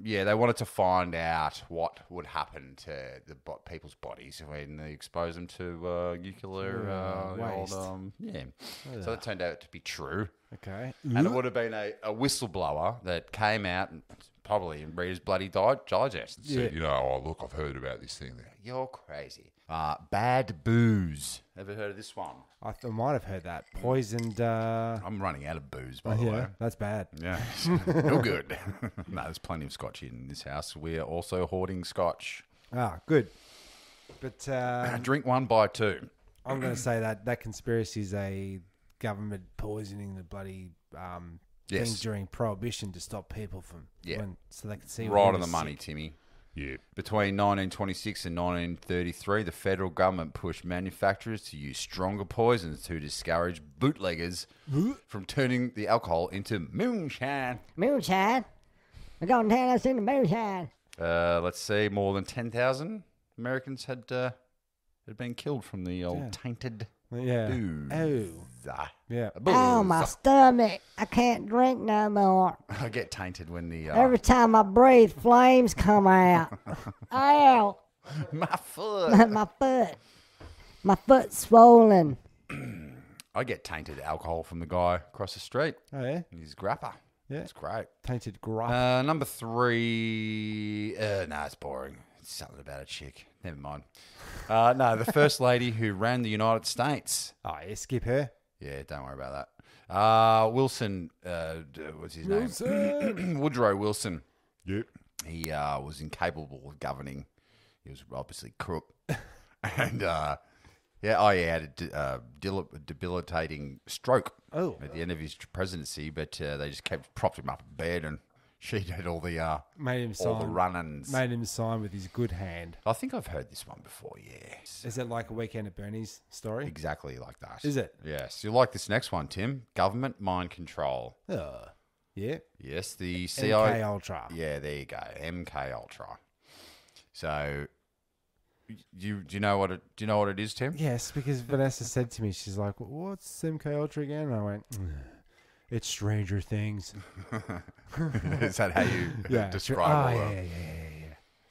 Speaker 3: Yeah, they wanted to find out what would happen to the people's bodies when they expose them to nuclear
Speaker 4: waste.
Speaker 3: yeah. So that turned out to be true.
Speaker 4: okay.
Speaker 3: And it would have been a whistleblower that came out and probably in Reader's Bloody Digest and said,
Speaker 5: You know, oh, look, I've heard about this thing there.
Speaker 3: "You're crazy." Bad booze. Ever heard of this one?
Speaker 4: I might have heard that. Poisoned.
Speaker 3: I'm running out of booze, by the way.
Speaker 4: Yeah, that's bad.
Speaker 3: Yeah, no good. No, there's plenty of scotch in this house. We are also hoarding scotch.
Speaker 4: Ah, good. But
Speaker 3: Drink one, buy two.
Speaker 4: I'm going to say that conspiracy is a government poisoning the bloody thing
Speaker 3: Yes.
Speaker 4: during Prohibition to stop people from so they could see
Speaker 3: Right
Speaker 4: when
Speaker 3: on
Speaker 4: they
Speaker 3: the
Speaker 4: were
Speaker 3: money,
Speaker 4: sick.
Speaker 3: Timmy.
Speaker 5: Yeah.
Speaker 3: Between 1926 and 1933, the federal government pushed manufacturers to use stronger poisons to discourage bootleggers from turning the alcohol into moonshine.
Speaker 6: Moonshine. We're going to turn us into moonshine.
Speaker 3: Let's see, more than 10,000 Americans had been killed from the old tainted
Speaker 4: Yeah.
Speaker 3: booze.
Speaker 4: Oh. Yeah.
Speaker 3: Booze.
Speaker 6: Oh, my stomach. I can't drink no more.
Speaker 3: I get tainted when the
Speaker 6: Every time I breathe, flames come out. Ow.
Speaker 3: my foot.
Speaker 6: My foot. My foot's swollen.
Speaker 3: I get tainted alcohol from the guy across the street.
Speaker 4: Oh, yeah.
Speaker 3: He's a grapper.
Speaker 4: Yeah.
Speaker 3: It's great.
Speaker 4: Tainted gruff.
Speaker 3: Number 3. No, it's boring. It's something about a chick. Never mind. No, the first lady who ran the United States.
Speaker 4: Oh, yeah, skip her.
Speaker 3: Yeah, don't worry about that. Wilson, what's his name? Woodrow Wilson.
Speaker 5: Yep.
Speaker 3: He was incapable of governing. He was obviously crook. And, he had a debilitating stroke at the end of his presidency, but they just propped him up in bed and she did all the
Speaker 4: Made him
Speaker 3: all the
Speaker 4: sign.
Speaker 3: run-ins.
Speaker 4: Made him sign with his good hand.
Speaker 3: I think I've heard this one before, yes.
Speaker 4: Is it like a Weekend at Bernie's story?
Speaker 3: Exactly like that.
Speaker 4: Is it?
Speaker 3: Yes. You like this next one, Tim? Government mind control.
Speaker 4: Yeah.
Speaker 3: Yes, the
Speaker 4: MK
Speaker 3: CI.
Speaker 4: Ultra.
Speaker 3: Yeah, there you go. MK Ultra. So, do you know what it is, Tim?
Speaker 4: Yes, because Vanessa said to me, she's like, "What's MK Ultra again?" And I went, "It's Stranger Things."
Speaker 3: Is that how you describe all
Speaker 4: yeah,
Speaker 3: that?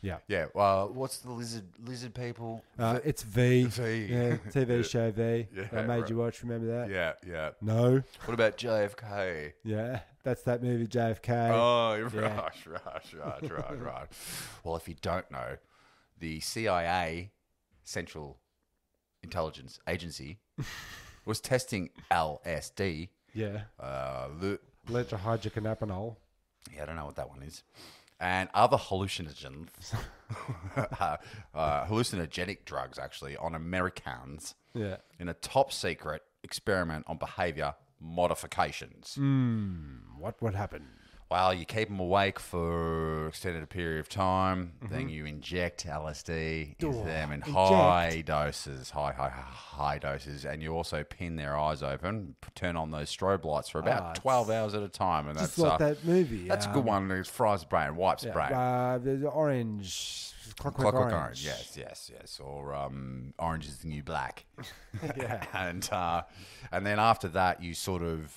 Speaker 4: yeah.
Speaker 3: Yeah. Well, what's the lizard people?
Speaker 4: It's V.
Speaker 3: V.
Speaker 4: Yeah, TV show V.
Speaker 3: Yeah,
Speaker 4: I made
Speaker 3: right.
Speaker 4: you watch. Remember that?
Speaker 3: Yeah.
Speaker 4: No.
Speaker 3: What about JFK?
Speaker 4: Yeah, that's that movie JFK.
Speaker 3: Oh,
Speaker 4: Yeah.
Speaker 3: right. Well, if you don't know, the CIA Central Intelligence Agency was testing LSD.
Speaker 4: Yeah. Letrahydrocannabinol.
Speaker 3: Yeah, I don't know what that one is. And other hallucinogens, hallucinogenic drugs, actually, on Americans
Speaker 4: Yeah.
Speaker 3: in a top secret experiment on behavior modifications.
Speaker 4: What would happen?
Speaker 3: Well, you keep them awake for extended period of time. Then you inject LSD into them in high doses, high doses, and you also pin their eyes open, turn on those strobe lights for about 12 hours at a time, and
Speaker 4: Just
Speaker 3: that's
Speaker 4: like that movie.
Speaker 3: that's a good one. It fries the brain, wipes the brain.
Speaker 4: The orange. Clockwork
Speaker 3: Clockwork
Speaker 4: Orange.
Speaker 3: Orange, yes. Or Orange is the New Black.
Speaker 4: Yeah.
Speaker 3: And then after that, you sort of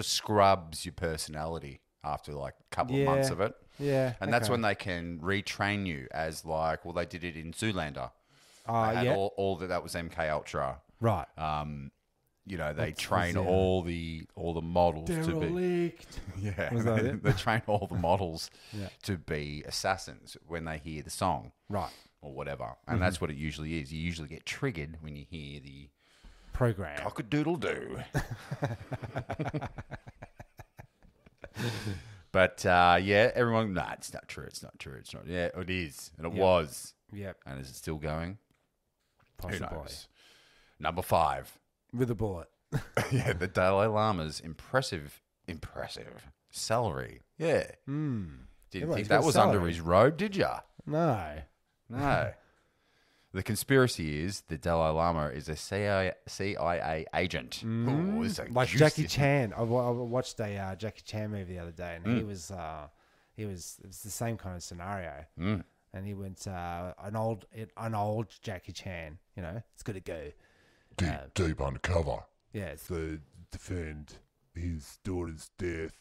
Speaker 3: scrubs your personality after like a couple of months of it.
Speaker 4: Yeah.
Speaker 3: And that's when they can retrain you as like, well, they did it in Zoolander. They had
Speaker 4: yeah.
Speaker 3: all that was MK Ultra.
Speaker 4: Right.
Speaker 3: They train all the models to be
Speaker 4: Derelict.
Speaker 3: yeah.
Speaker 4: Was that it?
Speaker 3: They train all the models to be assassins when they hear the song.
Speaker 4: Right.
Speaker 3: Or whatever. And that's what it usually is. You usually get triggered when you hear the
Speaker 4: Program.
Speaker 3: cock-a-doodle-doo. But, everyone, it's not true. It's not. Yeah, it is. And it was.
Speaker 4: Yep.
Speaker 3: And is it still going?
Speaker 4: Possibly.
Speaker 3: Who knows? Number 5.
Speaker 4: With a bullet.
Speaker 3: Yeah, the Dalai Lama's impressive celery. Yeah. Didn't
Speaker 4: Everyone's
Speaker 3: think
Speaker 4: got
Speaker 3: that was
Speaker 4: celery.
Speaker 3: under his robe, did ya?
Speaker 4: No.
Speaker 3: No. The conspiracy is the Dalai Lama is a CIA agent. Ooh, it's a
Speaker 4: Like
Speaker 3: juicy-
Speaker 4: Jackie Chan. I watched a Jackie Chan movie the other day, and it was the same kind of scenario. And he went an old Jackie Chan. You know, it's good to go.
Speaker 5: Deep undercover.
Speaker 4: Yeah, it's
Speaker 5: To defend his daughter's death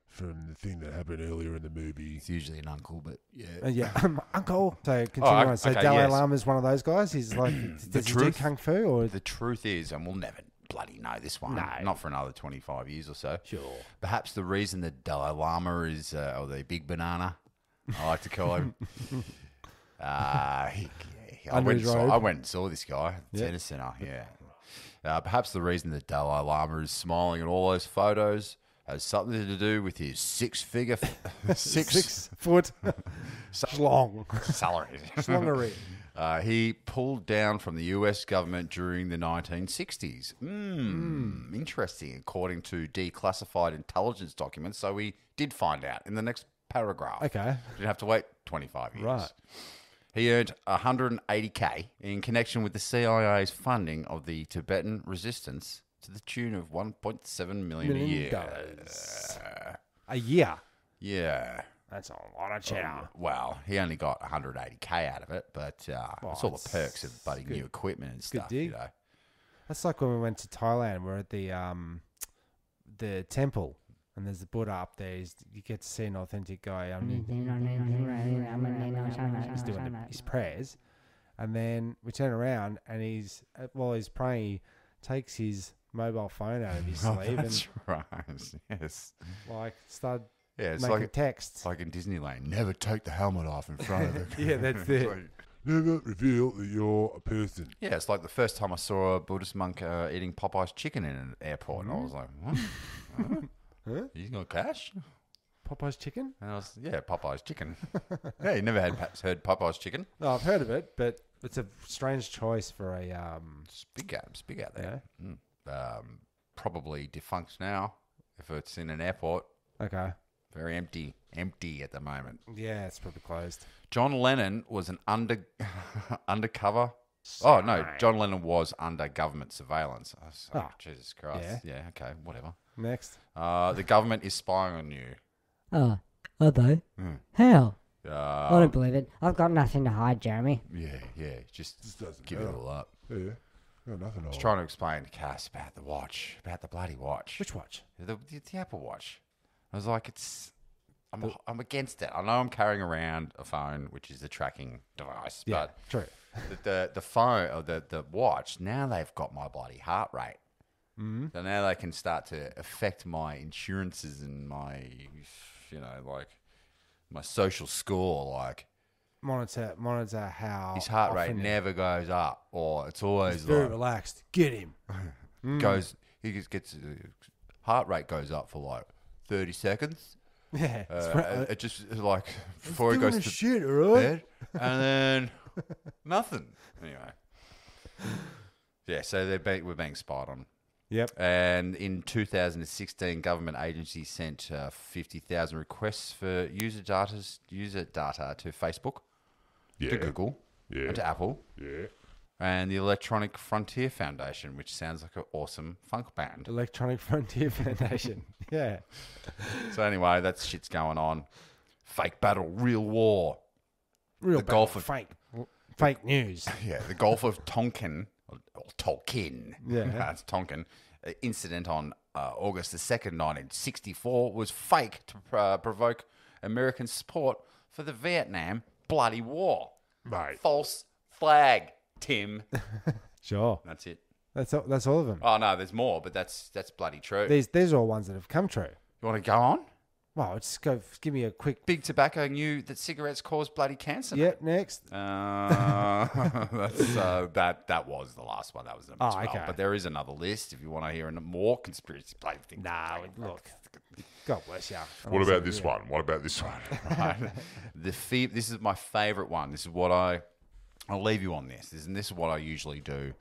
Speaker 5: from the thing that happened earlier in the movie.
Speaker 3: It's usually an uncle, but yeah.
Speaker 4: uncle. So continue on. So
Speaker 3: okay,
Speaker 4: Dalai
Speaker 3: yes.
Speaker 4: Lama's one of those guys. He's like, does he do
Speaker 3: truth-
Speaker 4: kung fu or
Speaker 3: The truth is, and we'll never bloody know this one, not for another 25 years or so.
Speaker 4: sure?
Speaker 3: Perhaps the reason the Dalai Lama is, or the big banana, I like to call him. I
Speaker 4: Under his robe.
Speaker 3: went and saw this guy at the tennis center. Yeah. Perhaps the reason the Dalai Lama is smiling at all those photos has something to do with his six-figure,
Speaker 4: 6 foot long
Speaker 3: salary.
Speaker 4: slongery.
Speaker 3: He pulled down from the US government during the 1960s. Interesting, according to declassified intelligence documents. So we did find out in the next paragraph.
Speaker 4: Okay.
Speaker 3: Didn't have to wait 25 years.
Speaker 4: Right.
Speaker 3: He earned $180K in connection with the CIA's funding of the Tibetan resistance to the tune of $1.7 million a year.
Speaker 4: A year.
Speaker 3: Yeah.
Speaker 4: That's a lot of cheddar.
Speaker 3: Well, he only got $180K out of it, but it's all the perks of bloody new equipment and stuff.
Speaker 4: dig.
Speaker 3: You know.
Speaker 4: That's like when we went to Thailand. We're at the temple, and there's the Buddha up there. You get to see an authentic guy. He's doing his prayers, and then we turn around, and while he's praying, he takes his mobile phone out of his sleeve
Speaker 3: That's right. Yes.
Speaker 4: and like start
Speaker 3: Yeah, it's
Speaker 4: making
Speaker 3: like
Speaker 4: texts.
Speaker 3: like in Disneyland. Never take the helmet off in front of the
Speaker 4: Yeah, that's it.
Speaker 5: Never reveal that you're a person.
Speaker 3: Yeah, it's like the first time I saw a Buddhist monk eating Popeye's chicken in an airport, and I was like, "What?
Speaker 4: Huh?
Speaker 3: You got cash?"
Speaker 4: Popeye's chicken?
Speaker 3: And I was, "Yeah, Popeye's chicken." Yeah, you never heard Popeye's chicken?
Speaker 4: No, I've heard of it, but it's a strange choice for a
Speaker 3: It's big out there. Probably defunct now if it's in an airport.
Speaker 4: Okay.
Speaker 3: Very empty at the moment.
Speaker 4: Yeah, it's probably closed.
Speaker 3: John Lennon was an undercover. Oh no, John Lennon was under government surveillance. I was like,
Speaker 4: Oh.
Speaker 3: Jesus Christ. Yeah. Okay. Whatever.
Speaker 4: Next.
Speaker 3: The government is spying on you.
Speaker 6: Oh, are they? How? I
Speaker 3: Uh,
Speaker 6: don't believe it. I've got nothing to hide, Jeremy.
Speaker 3: yeah. Just
Speaker 5: doesn't
Speaker 3: give it
Speaker 5: matter.
Speaker 3: all up.
Speaker 5: Yeah. Got nothing
Speaker 3: I was
Speaker 5: on.
Speaker 3: trying to explain to Cass about the watch, about the bloody watch,
Speaker 4: Which watch?
Speaker 3: the Apple Watch. I was like, I'm against it. I know I'm carrying around a phone, which is the tracking device,
Speaker 4: Yeah,
Speaker 3: but
Speaker 4: true.
Speaker 3: the phone or the watch, now they've got my bloody heart rate. So now they can start to affect my insurances and my, like my social score. Like,
Speaker 4: monitor how
Speaker 3: his heart rate
Speaker 4: often
Speaker 3: never goes up, or it's always
Speaker 4: he's very
Speaker 3: like
Speaker 4: relaxed. Get him.
Speaker 3: goes. He just gets heart rate goes up for like 30 seconds.
Speaker 4: Yeah.
Speaker 3: It just like before he
Speaker 4: Doing
Speaker 3: goes
Speaker 4: his
Speaker 3: to
Speaker 4: shit, all right?
Speaker 3: bed, and then nothing. Anyway, yeah. So we're being spied on.
Speaker 4: Yep.
Speaker 3: And in 2016, government agencies sent 50,000 requests for user data to Facebook,
Speaker 5: Yeah.
Speaker 3: to Google,
Speaker 5: Yeah.
Speaker 3: and to Apple,
Speaker 5: Yeah.
Speaker 3: and the Electronic Frontier Foundation, which sounds like an awesome funk band.
Speaker 4: Electronic Frontier Foundation. Yeah.
Speaker 3: So anyway, that shit's going on. Fake battle, real war.
Speaker 4: Real
Speaker 3: The
Speaker 4: bad
Speaker 3: Gulf of-
Speaker 4: fake news.
Speaker 3: Yeah, the Gulf of Tonkin, or Tolkien.
Speaker 4: Yeah.
Speaker 3: That's Tonkin. Incident on August the 2nd, 1964 was fake to provoke American support for the Vietnam bloody war.
Speaker 5: Mate.
Speaker 3: False flag, Tim.
Speaker 4: Sure.
Speaker 3: That's it.
Speaker 4: That's all of them.
Speaker 3: Oh no, there's more, but that's bloody true.
Speaker 4: These are all ones that have come true.
Speaker 3: You want to go on?
Speaker 4: Well, just give me a quick.
Speaker 3: Big Tobacco knew that cigarettes cause bloody cancer.
Speaker 4: Yep. Next.
Speaker 3: That was the last one. That was number 12.
Speaker 4: okay.
Speaker 3: But there is another list if you want to hear more conspiracy bloody things.
Speaker 4: Nah. Look. God bless you.
Speaker 5: What about this one? What about this one?
Speaker 3: Right. This is my favourite one. This is what I'll leave you on this. This is what I usually do.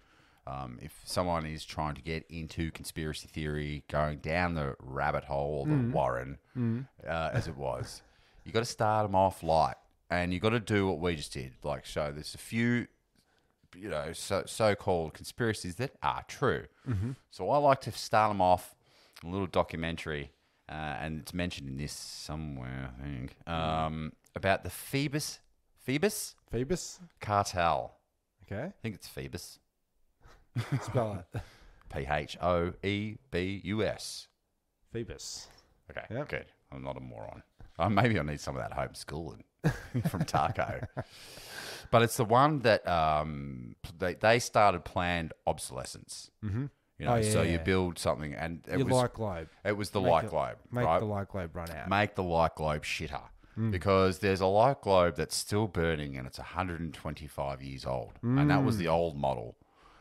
Speaker 3: If someone is trying to get into conspiracy theory, going down the rabbit hole, or the Warren, as it was, you got to start them off light, and you got to do what we just did. Like, show there's a few, so-called conspiracies that are true. So I like to start them off a little documentary, and it's mentioned in this somewhere, I think, about the Phoebus cartel.
Speaker 4: Okay.
Speaker 3: I think it's Phoebus.
Speaker 4: Spell it.
Speaker 3: Phoebus.
Speaker 4: Phoebus.
Speaker 3: Okay,
Speaker 4: Yep.
Speaker 3: good. I'm not a moron. Maybe I need some of that homeschooling from Taco. But it's the one that they started planned obsolescence. Mm-hmm. So you build something, and it was
Speaker 4: light globe.
Speaker 3: It was the
Speaker 4: Make
Speaker 3: light
Speaker 4: it-
Speaker 3: globe,
Speaker 4: Make
Speaker 3: right?
Speaker 4: the light globe run out.
Speaker 3: Make the light globe shitter. Because there's a light globe that's still burning, and it's 125 years old, and that was the old model.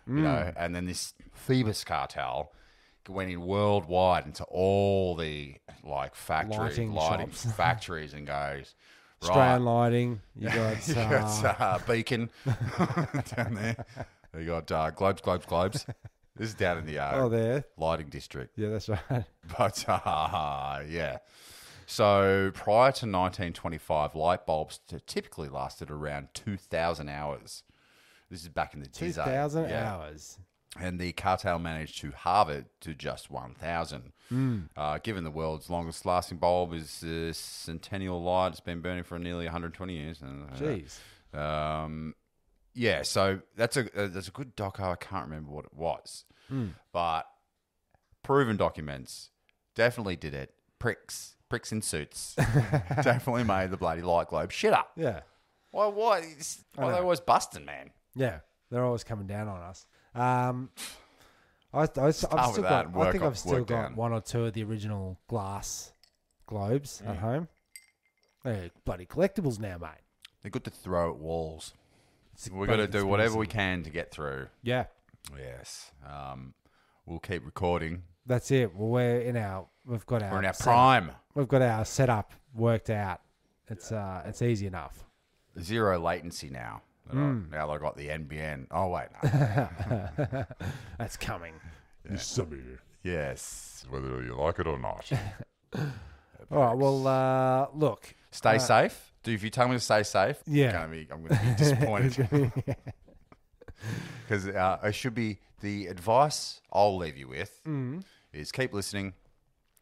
Speaker 3: And then this Phoebus cartel went in worldwide into all the
Speaker 4: Lighting shops.
Speaker 3: factories and goes,
Speaker 4: Australian
Speaker 3: right,
Speaker 4: lighting. You got.
Speaker 3: you got Beacon down there. You got Globes. This is down in the
Speaker 4: there.
Speaker 3: lighting district.
Speaker 4: Yeah, that's right.
Speaker 3: But yeah. So prior to 1925, light bulbs typically lasted around 2,000 hours. This is back in the
Speaker 4: 2,000 hours.
Speaker 3: And the cartel managed to halve it to just 1,000. Given the world's longest lasting bulb is Centennial Light, it's been burning for nearly 120 years.
Speaker 4: Jeez.
Speaker 3: Yeah, so that's a good doco. I can't remember what it was, but proven documents definitely did it. Pricks in suits definitely made the bloody light globe shitter.
Speaker 4: Yeah.
Speaker 3: Why are they always busting, man?
Speaker 4: Yeah. They're always coming down on us. I've still
Speaker 3: with that and
Speaker 4: got. I think
Speaker 3: work
Speaker 4: I've still got
Speaker 3: down.
Speaker 4: one or two of the original glass globes at home. They're bloody collectibles now, mate.
Speaker 3: They're good to throw at walls. We've
Speaker 4: bloody
Speaker 3: got to do whatever we
Speaker 4: conspiracy.
Speaker 3: can to get through.
Speaker 4: Yeah.
Speaker 3: Yes. We'll keep recording.
Speaker 4: That's it. Well, we're in our
Speaker 3: We're in our prime.
Speaker 4: We've got our setup worked out. It's easy enough.
Speaker 3: Zero latency now. Now they've got the NBN. Oh, wait. No.
Speaker 4: That's coming.
Speaker 5: This summer,
Speaker 3: Yes.
Speaker 5: whether you like it or not.
Speaker 4: All right. Well, look.
Speaker 3: Stay safe. If you tell me to stay safe,
Speaker 4: Yeah.
Speaker 3: I'm going to be disappointed. Because it should be the advice I'll leave you with is keep listening.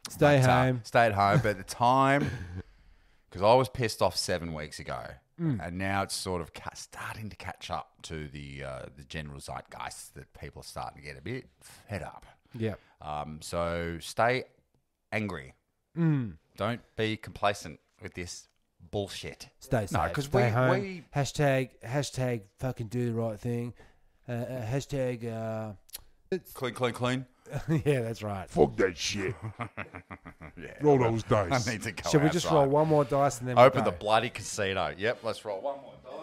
Speaker 4: Stay home.
Speaker 3: Stay at home. But at the time, because I was pissed off 7 weeks ago, and now it's sort of starting to catch up to the general zeitgeist that people are starting to get a bit fed up.
Speaker 4: Yeah.
Speaker 3: So stay angry. Don't be complacent with this bullshit.
Speaker 4: Stay safe.
Speaker 3: No, because
Speaker 4: Stay home.
Speaker 3: we
Speaker 4: Hashtag fucking do the right thing. Hashtag.
Speaker 3: clean.
Speaker 4: Yeah, that's right.
Speaker 5: Fuck that shit.
Speaker 3: Yeah,
Speaker 5: Roll those
Speaker 3: I
Speaker 5: dice.
Speaker 3: need to go
Speaker 4: Should we just
Speaker 3: outside.
Speaker 4: roll one more dice and then
Speaker 3: Open
Speaker 4: we'll
Speaker 3: the
Speaker 4: go?
Speaker 3: bloody casino. Yep, let's roll one more dice.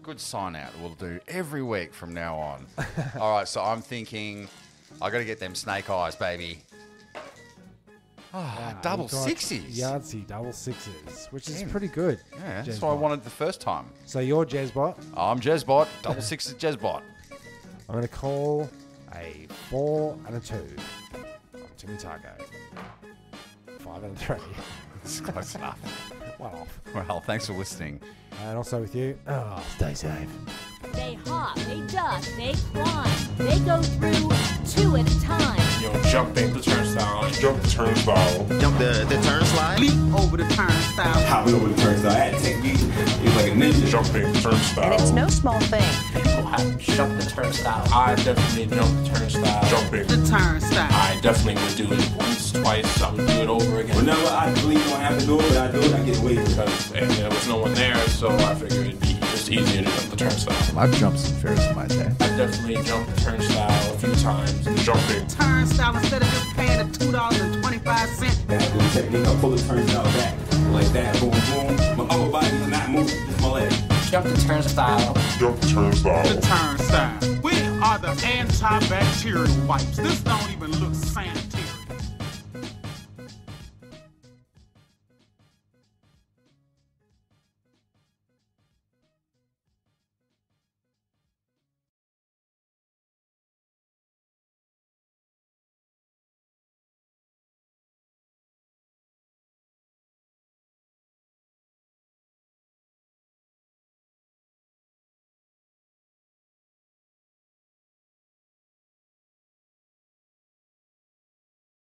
Speaker 3: Good sign out we'll do every week from now on. All right, so I'm thinking I got to get them snake eyes, baby. Oh, double sixes.
Speaker 4: Yahtzee double sixes, which is pretty good.
Speaker 3: Yeah, that's what I wanted the first time.
Speaker 4: So you're Jezbot.
Speaker 3: I'm Jezbot. Double sixes Jezbot.
Speaker 4: I'm going to call a 4 and a 2 on Timmy Taco. 5 and a 3.
Speaker 3: It's close enough.
Speaker 4: One off.
Speaker 3: Well, thanks for listening.
Speaker 4: And also with you, stay safe.
Speaker 7: They hop, they duck, they climb. They go through 2 at a time.
Speaker 8: Jumping the turnstile. Jump the turnstile.
Speaker 9: Jump the turnstile.
Speaker 10: Leap over the turnstile.
Speaker 9: Hop over the turnstile. I had to take me. It was like a ninja.
Speaker 8: Jumping the turnstile.
Speaker 7: And it's no small thing.
Speaker 10: People have jumped the turnstile.
Speaker 8: I definitely jumped the turnstile. Jumping
Speaker 10: The turnstile.
Speaker 8: I definitely would do it once, twice. I would do it over again.
Speaker 9: Whenever I believe I don't have to do it, but I do it, I get away with it.
Speaker 8: And there was no one there, so I figured it'd be just easier to jump the turnstile.
Speaker 3: I've jumped some Ferris in my day.
Speaker 8: I definitely jumped the turnstile a few times. Jumping.
Speaker 10: Turnstile, instead of just paying the $2.25.
Speaker 9: That's the technique. I pull the turnstile back like that. Boom, boom. My upper body is not moving. Just my leg.
Speaker 10: Jump the turnstile.
Speaker 8: Jump the turnstile.
Speaker 10: The turnstile. We are the antibacterial wipes. This don't even look sanitary.